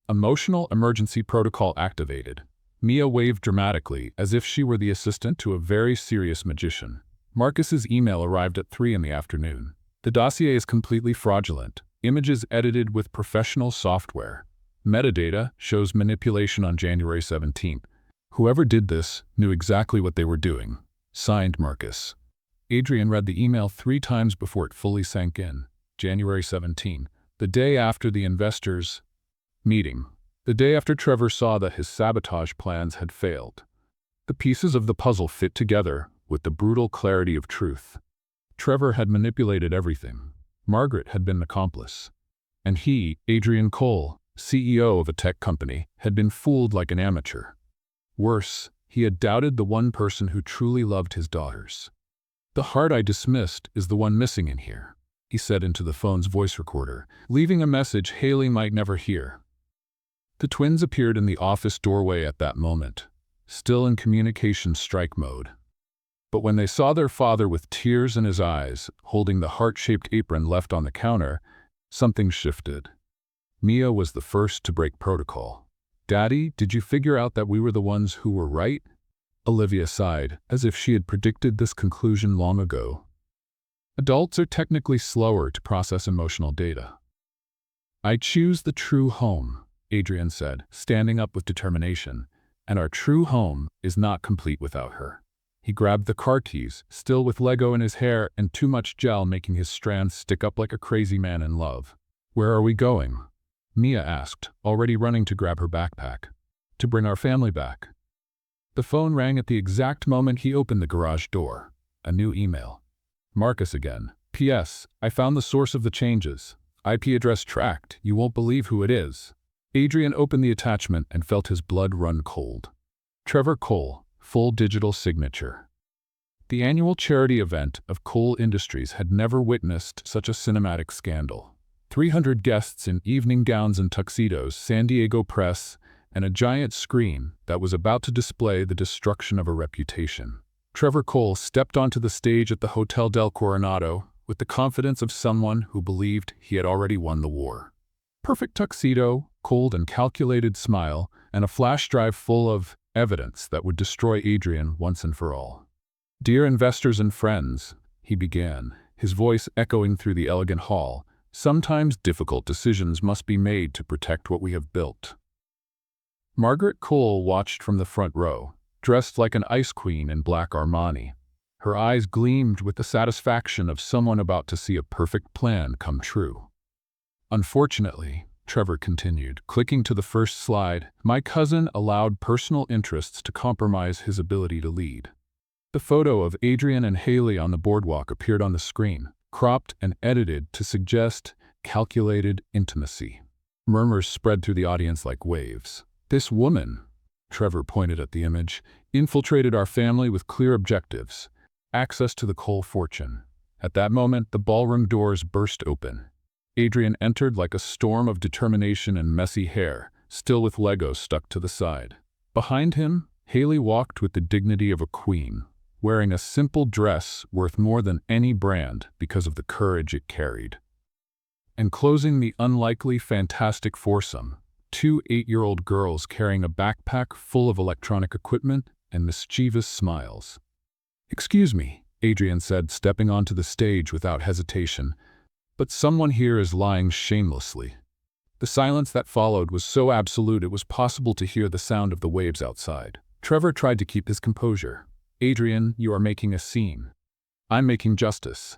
"Emotional emergency protocol activated." Mia waved dramatically, as if she were the assistant to a very serious magician. Marcus's email arrived at 3 in the afternoon. "The dossier is completely fraudulent. Images edited with professional software. Metadata shows manipulation on January 17th. Whoever did this knew exactly what they were doing. Signed, Marcus." Adrian read the email 3 times before it fully sank in. January 17, the day after the investors' meeting. The day after Trevor saw that his sabotage plans had failed. The pieces of the puzzle fit together with the brutal clarity of truth. Trevor had manipulated everything. Margaret had been an accomplice. And he, Adrian Cole, CEO of a tech company, had been fooled like an amateur. Worse, he had doubted the one person who truly loved his daughters. "The heart I dismissed is the one missing in here," he said into the phone's voice recorder, leaving a message Haley might never hear. The twins appeared in the office doorway at that moment, still in communication strike mode. But when they saw their father with tears in his eyes, holding the heart-shaped apron left on the counter, something shifted. Mia was the first to break protocol. "Daddy, did you figure out that we were the ones who were right?" Olivia sighed, as if she had predicted this conclusion long ago. "Adults are technically slower to process emotional data." "I choose the true home," Adrian said, standing up with determination, "and our true home is not complete without her." He grabbed the car keys, still with Lego in his hair and too much gel making his strands stick up like a crazy man in love. "Where are we going?" Mia asked, already running to grab her backpack. "To bring our family back." The phone rang at the exact moment he opened the garage door. A new email. Marcus again. "P.S. I found the source of the changes. IP address tracked. You won't believe who it is." Adrian opened the attachment and felt his blood run cold. Trevor Cole, full digital signature. The annual charity event of Cole Industries had never witnessed such a cinematic scandal. 300 guests in evening gowns and tuxedos, San Diego press, and a giant screen that was about to display the destruction of a reputation. Trevor Cole stepped onto the stage at the Hotel del Coronado, with the confidence of someone who believed he had already won the war. Perfect tuxedo, cold and calculated smile, and a flash drive full of evidence that would destroy Adrian once and for all. "Dear investors and friends," he began, his voice echoing through the elegant hall, "sometimes difficult decisions must be made to protect what we have built." Margaret Cole watched from the front row, dressed like an ice queen in black Armani. Her eyes gleamed with the satisfaction of someone about to see a perfect plan come true. "Unfortunately," Trevor continued, clicking to the first slide, "my cousin allowed personal interests to compromise his ability to lead." The photo of Adrian and Haley on the boardwalk appeared on the screen, cropped and edited to suggest calculated intimacy. Murmurs spread through the audience like waves. "This woman," Trevor pointed at the image, "infiltrated our family with clear objectives, access to the Cole fortune." At that moment, the ballroom doors burst open. Adrian entered like a storm of determination and messy hair, still with Legos stuck to the side. Behind him, Haley walked with the dignity of a queen, wearing a simple dress worth more than any brand because of the courage it carried. And closing the unlikely fantastic foursome, two 8-year-old girls carrying a backpack full of electronic equipment and mischievous smiles. "Excuse me," Adrian said, stepping onto the stage without hesitation, "but someone here is lying shamelessly." The silence that followed was so absolute it was possible to hear the sound of the waves outside. Trevor tried to keep his composure. "Adrian, you are making a scene. I'm making justice."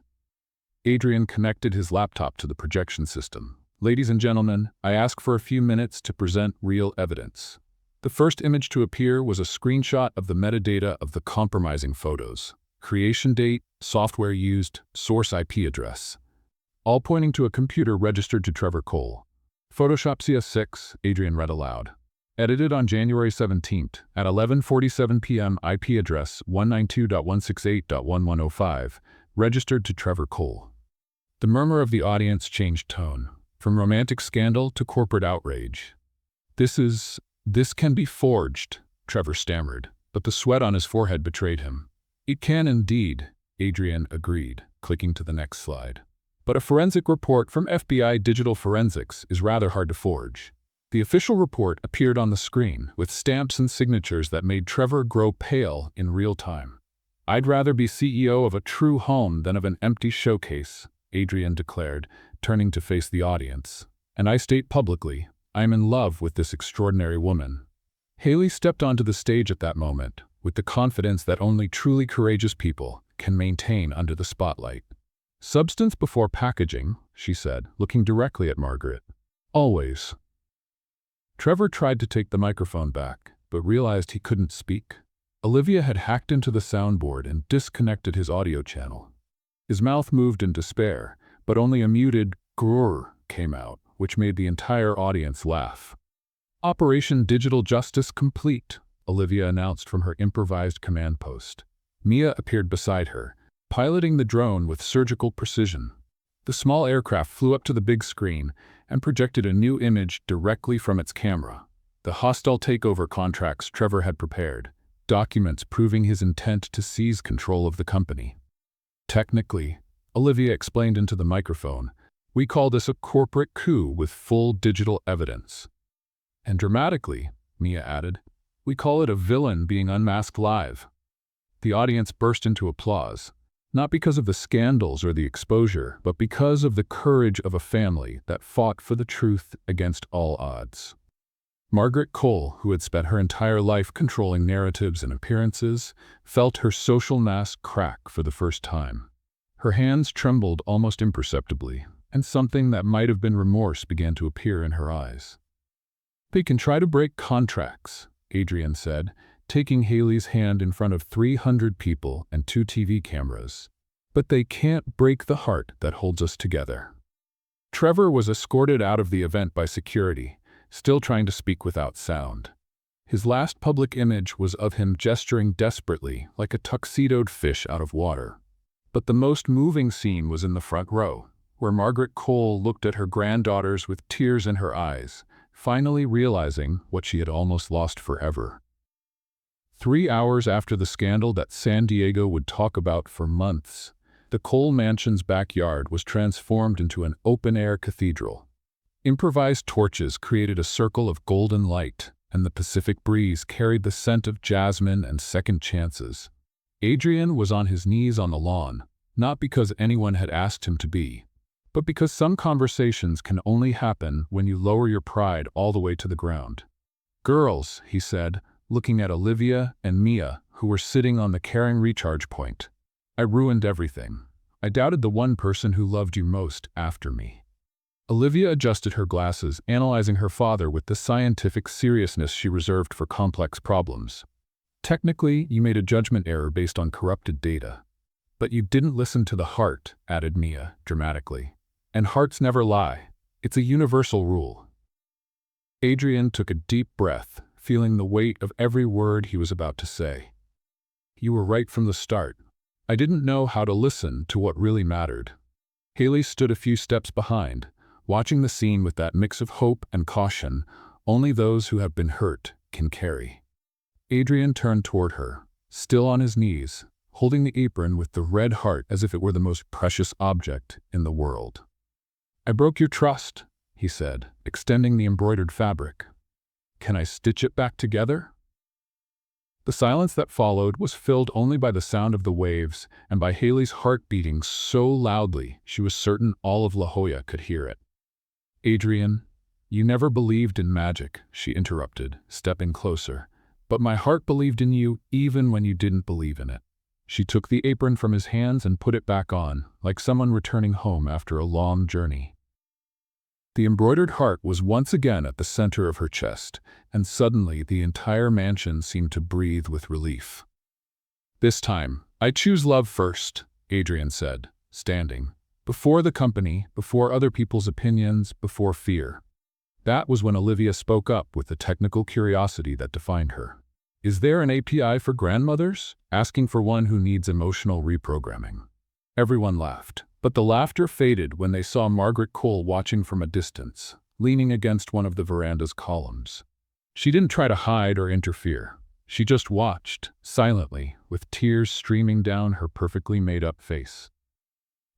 Adrian connected his laptop to the projection system. "Ladies and gentlemen, I ask for a few minutes to present real evidence." The first image to appear was a screenshot of the metadata of the compromising photos. Creation date, software used, source IP address. All pointing to a computer registered to Trevor Cole. "Photoshop CS6, Adrian read aloud. Edited on January 17th at 11:47 p.m. IP address 192.168.1105, registered to Trevor Cole." The murmur of the audience changed tone, from romantic scandal to corporate outrage. This can be forged," Trevor stammered, but the sweat on his forehead betrayed him. "It can indeed," Adrian agreed, clicking to the next slide. "But a forensic report from FBI Digital Forensics is rather hard to forge." The official report appeared on the screen, with stamps and signatures that made Trevor grow pale in real time. "I'd rather be CEO of a true home than of an empty showcase," Adrian declared, turning to face the audience. "And I state publicly, I am in love with this extraordinary woman." Haley stepped onto the stage at that moment, with the confidence that only truly courageous people can maintain under the spotlight. "Substance before packaging," she said, looking directly at Margaret. "Always." Trevor tried to take the microphone back, but realized he couldn't speak. Olivia had hacked into the soundboard and disconnected his audio channel. His mouth moved in despair, but only a muted grrr came out, which made the entire audience laugh. "Operation Digital Justice complete," Olivia announced from her improvised command post. Mia appeared beside her, piloting the drone with surgical precision. The small aircraft flew up to the big screen and projected a new image directly from its camera. The hostile takeover contracts Trevor had prepared, documents proving his intent to seize control of the company. "Technically," Olivia explained into the microphone, "we call this a corporate coup with full digital evidence." "And dramatically," Mia added, "we call it a villain being unmasked live." The audience burst into applause, not because of the scandals or the exposure, but because of the courage of a family that fought for the truth against all odds. Margaret Cole, who had spent her entire life controlling narratives and appearances, felt her social mask crack for the first time. Her hands trembled almost imperceptibly, and something that might have been remorse began to appear in her eyes. "They can try to break contracts," Adrian said, taking Haley's hand in front of 300 people and 2 TV cameras. "But they can't break the heart that holds us together." Trevor was escorted out of the event by security, still trying to speak without sound. His last public image was of him gesturing desperately, like a tuxedoed fish out of water. But the most moving scene was in the front row, where Margaret Cole looked at her granddaughters with tears in her eyes, finally realizing what she had almost lost forever. 3 hours after the scandal that San Diego would talk about for months, The Cole mansion's backyard was transformed into an open-air cathedral. Improvised torches created a circle of golden light, and the Pacific breeze carried the scent of jasmine and second chances. Adrian was on his knees on the lawn, not because anyone had asked him to be, but because some conversations can only happen when you lower your pride all the way to the ground. "Girls," he said, looking at Olivia and Mia, who were sitting on the caring recharge point. "I ruined everything. I doubted the one person who loved you most after me." Olivia adjusted her glasses, analyzing her father with the scientific seriousness she reserved for complex problems. "Technically, you made a judgment error based on corrupted data. But you didn't listen to the heart," added Mia, dramatically. "And hearts never lie. It's a universal rule." Adrian took a deep breath, feeling the weight of every word he was about to say. "You were right from the start. I didn't know how to listen to what really mattered." Haley stood a few steps behind, watching the scene with that mix of hope and caution only those who have been hurt can carry. Adrian turned toward her, still on his knees, holding the apron with the red heart as if it were the most precious object in the world. "I broke your trust," he said, extending the embroidered fabric. "Can I stitch it back together?" The silence that followed was filled only by the sound of the waves and by Haley's heart beating so loudly she was certain all of La Jolla could hear it. "Adrian, you never believed in magic," she interrupted, stepping closer. "But my heart believed in you even when you didn't believe in it." She took the apron from his hands and put it back on, like someone returning home after a long journey. The embroidered heart was once again at the center of her chest, and suddenly the entire mansion seemed to breathe with relief. "This time, I choose love first," Adrian said, standing. "Before the company, before other people's opinions, before fear." That was when Olivia spoke up with the technical curiosity that defined her. "Is there an API for grandmothers?" asking for one who needs emotional reprogramming. Everyone laughed, but the laughter faded when they saw Margaret Cole watching from a distance, leaning against one of the veranda's columns. She didn't try to hide or interfere. She just watched, silently, with tears streaming down her perfectly made-up face.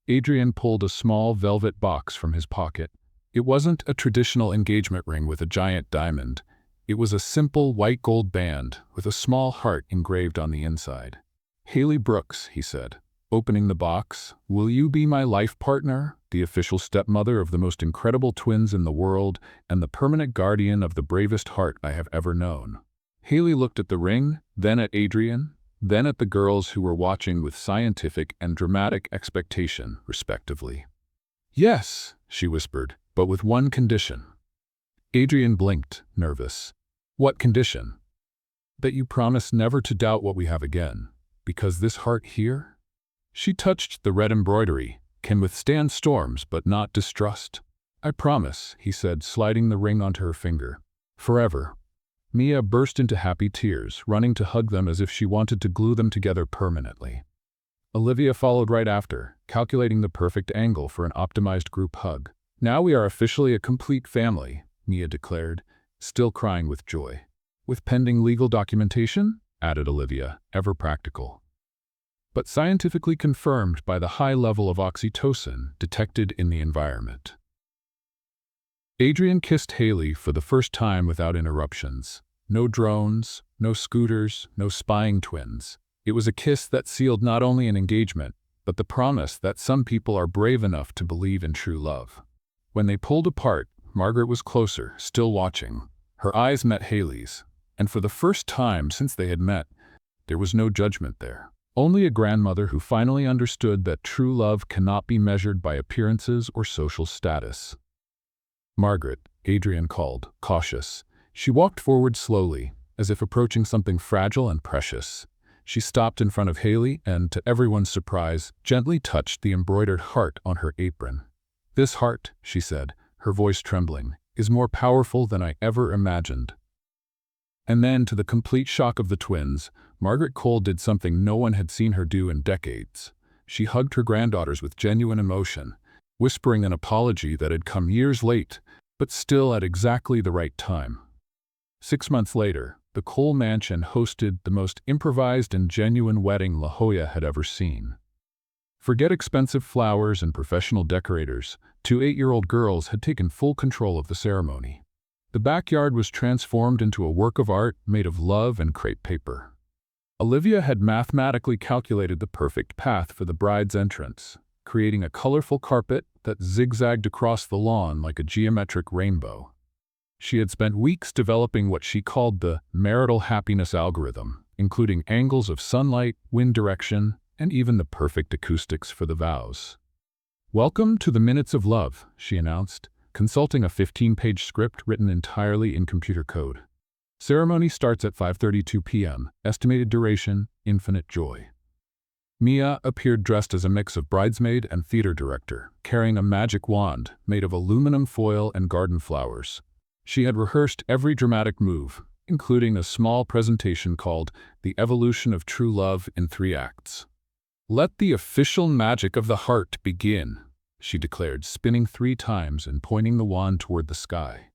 Adrian pulled a small velvet box from his pocket. It wasn't a traditional engagement ring with a giant diamond. It was a simple white gold band with a small heart engraved on the inside. "Haley Brooks," he said, opening the box, "will you be my life partner, the official stepmother of the most incredible twins in the world, and the permanent guardian of the bravest heart I have ever known?" Haley looked at the ring, then at Adrian, then at the girls who were watching with scientific and dramatic expectation, respectively. "Yes," she whispered, "but with one condition." Adrian blinked, nervous. "What condition?" "That you promise never to doubt what we have again, because this heart here?" She touched the red embroidery, "can withstand storms but not distrust." "I promise," he said, sliding the ring onto her finger. "Forever." Mia burst into happy tears, running to hug them as if she wanted to glue them together permanently. Olivia followed right after, calculating the perfect angle for an optimized group hug. "Now we are officially a complete family," Mia declared, still crying with joy. "With pending legal documentation?" added Olivia, ever practical. "But scientifically confirmed by the high level of oxytocin detected in the environment." Adrian kissed Haley for the first time without interruptions. No drones, no scooters, no spying twins. It was a kiss that sealed not only an engagement, but the promise that some people are brave enough to believe in true love. When they pulled apart, Margaret was closer, still watching. Her eyes met Haley's, and for the first time since they had met, there was no judgment there. Only a grandmother who finally understood that true love cannot be measured by appearances or social status. "Margaret," Adrian called, cautious. She walked forward slowly, as if approaching something fragile and precious. She stopped in front of Haley and, to everyone's surprise, gently touched the embroidered heart on her apron. "This heart," she said, her voice trembling, "is more powerful than I ever imagined." And then, to the complete shock of the twins, Margaret Cole did something no one had seen her do in decades. She hugged her granddaughters with genuine emotion, whispering an apology that had come years late, but still at exactly the right time. 6 months later, the Cole mansion hosted the most improvised and genuine wedding La Jolla had ever seen. Forget expensive flowers and professional decorators. Two 8-year-old girls had taken full control of the ceremony. The backyard was transformed into a work of art made of love and crepe paper. Olivia had mathematically calculated the perfect path for the bride's entrance, creating a colorful carpet that zigzagged across the lawn like a geometric rainbow. She had spent weeks developing what she called the marital happiness algorithm, including angles of sunlight, wind direction, and even the perfect acoustics for the vows. "Welcome to the Minutes of Love," she announced, consulting a 15-page script written entirely in computer code. Ceremony starts at 5:32 p.m., estimated duration, infinite joy. Mia appeared dressed as a mix of bridesmaid and theater director, carrying a magic wand made of aluminum foil and garden flowers. She had rehearsed every dramatic move, including a small presentation called The Evolution of True Love in 3 acts. "Let the official magic of the heart begin," she declared, spinning 3 times and pointing the wand toward the sky.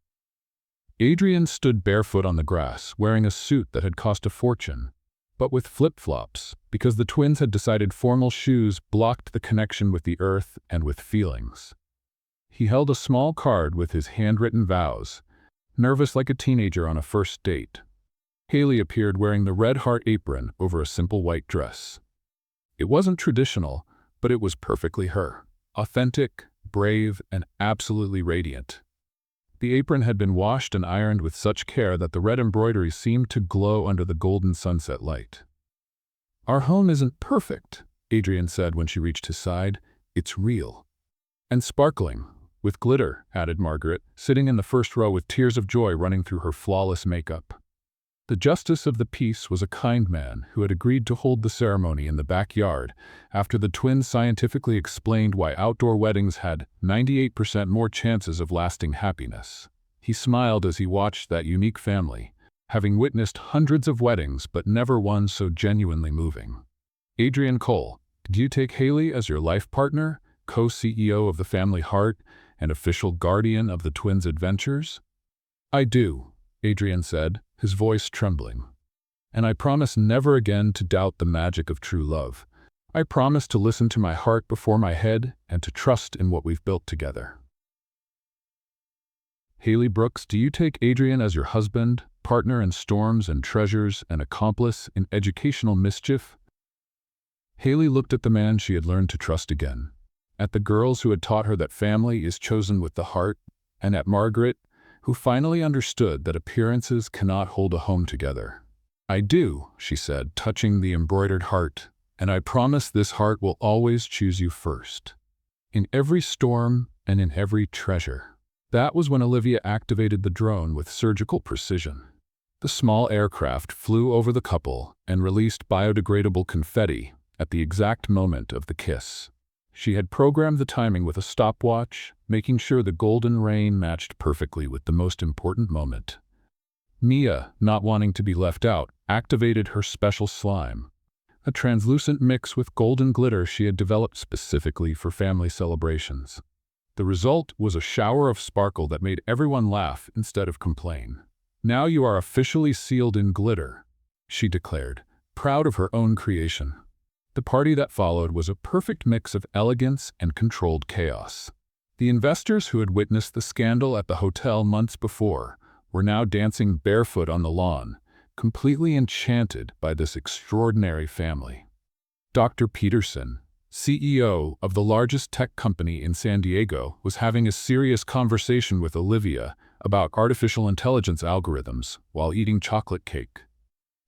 Adrian stood barefoot on the grass, wearing a suit that had cost a fortune, but with flip-flops, because the twins had decided formal shoes blocked the connection with the earth and with feelings. He held a small card with his handwritten vows, nervous like a teenager on a first date. Haley appeared wearing the red heart apron over a simple white dress. It wasn't traditional, but it was perfectly her. Authentic, brave, and absolutely radiant. The apron had been washed and ironed with such care that the red embroidery seemed to glow under the golden sunset light. "Our home isn't perfect," Adrian said when she reached his side. "It's real." "And sparkling, with glitter," added Margaret, sitting in the first row with tears of joy running through her flawless makeup. The justice of the peace was a kind man who had agreed to hold the ceremony in the backyard after the twins scientifically explained why outdoor weddings had 98% more chances of lasting happiness. He smiled as he watched that unique family, having witnessed hundreds of weddings but never one so genuinely moving. "Adrian Cole, do you take Haley as your life partner, co-CEO of the family heart, and official guardian of the twins' adventures?" "I do," Adrian said, his voice trembling. "And I promise never again to doubt the magic of true love. I promise to listen to my heart before my head and to trust in what we've built together." "Haley Brooks, do you take Adrian as your husband, partner in storms and treasures, and accomplice in educational mischief?" Haley looked at the man she had learned to trust again, at the girls who had taught her that family is chosen with the heart, and at Margaret, who finally understood that appearances cannot hold a home together. "I do," she said, touching the embroidered heart, "and I promise this heart will always choose you first. In every storm and in every treasure." That was when Olivia activated the drone with surgical precision. The small aircraft flew over the couple and released biodegradable confetti at the exact moment of the kiss. She had programmed the timing with a stopwatch, making sure the golden rain matched perfectly with the most important moment. Mia, not wanting to be left out, activated her special slime, a translucent mix with golden glitter she had developed specifically for family celebrations. The result was a shower of sparkle that made everyone laugh instead of complain. "Now you are officially sealed in glitter," she declared, proud of her own creation. The party that followed was a perfect mix of elegance and controlled chaos. The investors who had witnessed the scandal at the hotel months before were now dancing barefoot on the lawn, completely enchanted by this extraordinary family. Dr. Peterson, CEO of the largest tech company in San Diego, was having a serious conversation with Olivia about artificial intelligence algorithms while eating chocolate cake.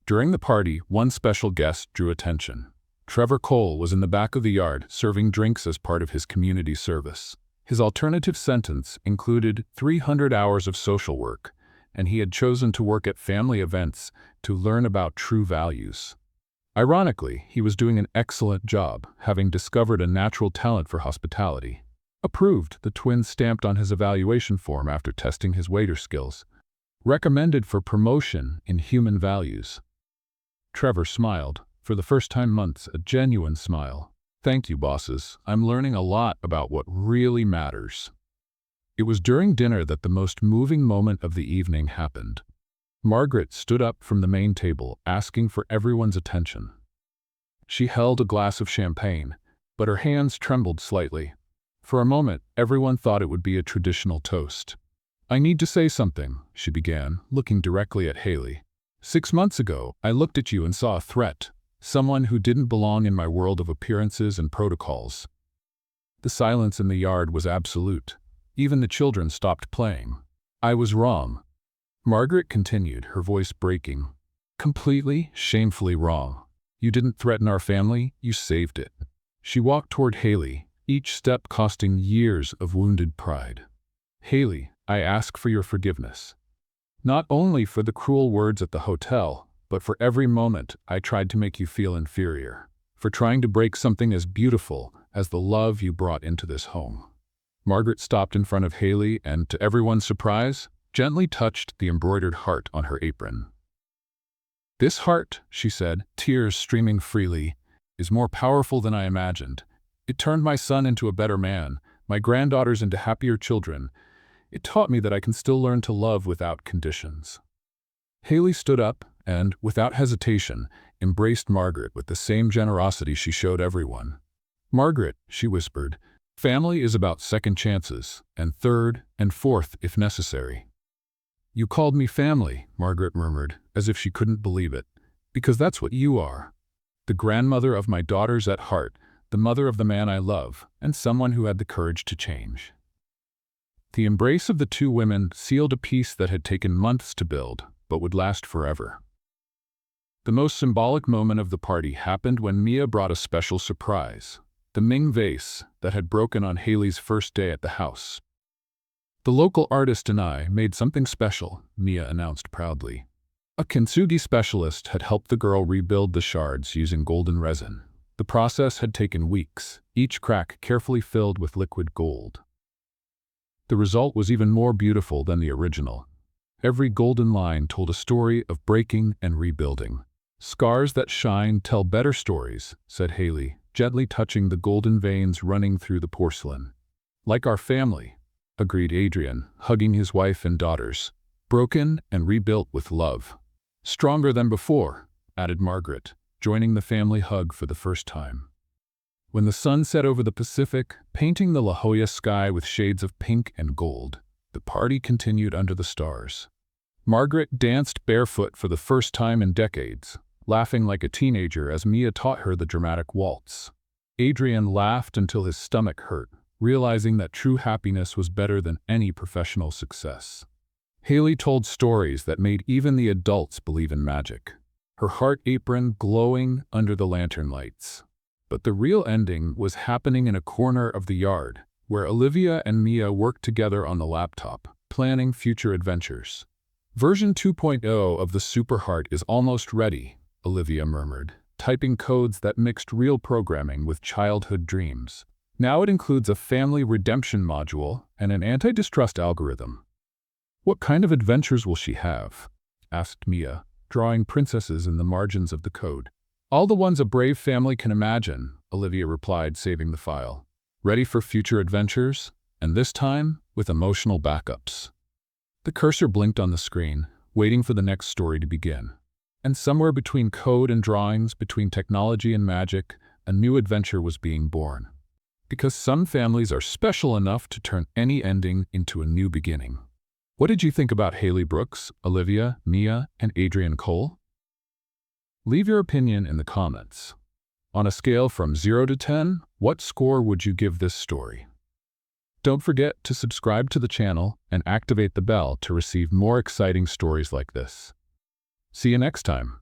During the party, one special guest drew attention. Trevor Cole was in the back of the yard serving drinks as part of his community service. His alternative sentence included 300 hours of social work, and he had chosen to work at family events to learn about true values. Ironically, he was doing an excellent job, having discovered a natural talent for hospitality. "Approved," the twins stamped on his evaluation form after testing his waiter skills. "Recommended for promotion in human values." Trevor smiled. For the first time in months, a genuine smile. "Thank you, bosses. I'm learning a lot about what really matters." It was during dinner that the most moving moment of the evening happened. Margaret stood up from the main table, asking for everyone's attention. She held a glass of champagne, but her hands trembled slightly. For a moment, everyone thought it would be a traditional toast. "I need to say something," she began, looking directly at Haley. "6 months ago, I looked at you and saw a threat, someone who didn't belong in my world of appearances and protocols." The silence in the yard was absolute. Even the children stopped playing. "I was wrong," Margaret continued, her voice breaking. "Completely, shamefully wrong. You didn't threaten our family, you saved it." She walked toward Haley, each step costing years of wounded pride. "Haley, I ask for your forgiveness. Not only for the cruel words at the hotel, but for every moment I tried to make you feel inferior, for trying to break something as beautiful as the love you brought into this home." Margaret stopped in front of Haley and, to everyone's surprise, gently touched the embroidered heart on her apron. "This heart," she said, tears streaming freely, "is more powerful than I imagined. It turned my son into a better man, my granddaughters into happier children. It taught me that I can still learn to love without conditions." Haley stood up and, without hesitation, embraced Margaret with the same generosity she showed everyone. "Margaret," she whispered, "family is about second chances, and third and fourth if necessary." "You called me family," Margaret murmured, as if she couldn't believe it, "because that's what you are. The grandmother of my daughters at heart, the mother of the man I love, and someone who had the courage to change." The embrace of the two women sealed a peace that had taken months to build, but would last forever. The most symbolic moment of the party happened when Mia brought a special surprise, the Ming vase that had broken on Haley's first day at the house. "The local artist and I made something special," Mia announced proudly. A kintsugi specialist had helped the girl rebuild the shards using golden resin. The process had taken weeks, each crack carefully filled with liquid gold. The result was even more beautiful than the original. Every golden line told a story of breaking and rebuilding. "Scars that shine tell better stories," said Haley, gently touching the golden veins running through the porcelain. "Like our family," agreed Adrian, hugging his wife and daughters. "Broken and rebuilt with love." "Stronger than before," added Margaret, joining the family hug for the first time. When the sun set over the Pacific, painting the La Jolla sky with shades of pink and gold, the party continued under the stars. Margaret danced barefoot for the first time in decades, laughing like a teenager as Mia taught her the dramatic waltz. Adrian laughed until his stomach hurt, realizing that true happiness was better than any professional success. Haley told stories that made even the adults believe in magic, her heart apron glowing under the lantern lights. But the real ending was happening in a corner of the yard, where Olivia and Mia worked together on the laptop, planning future adventures. "Version 2.0 of the Superheart is almost ready," Olivia murmured, typing codes that mixed real programming with childhood dreams. "Now it includes a family redemption module and an anti-distrust algorithm." "What kind of adventures will she have?" asked Mia, drawing princesses in the margins of the code. "All the ones a brave family can imagine," Olivia replied, saving the file. "Ready for future adventures? And this time, with emotional backups." The cursor blinked on the screen, waiting for the next story to begin. And somewhere between code and drawings, between technology and magic, a new adventure was being born. Because some families are special enough to turn any ending into a new beginning. What did you think about Haley Brooks, Olivia, Mia, and Adrian Cole? Leave your opinion in the comments. On a scale from 0 to 10, what score would you give this story? Don't forget to subscribe to the channel and activate the bell to receive more exciting stories like this. See you next time.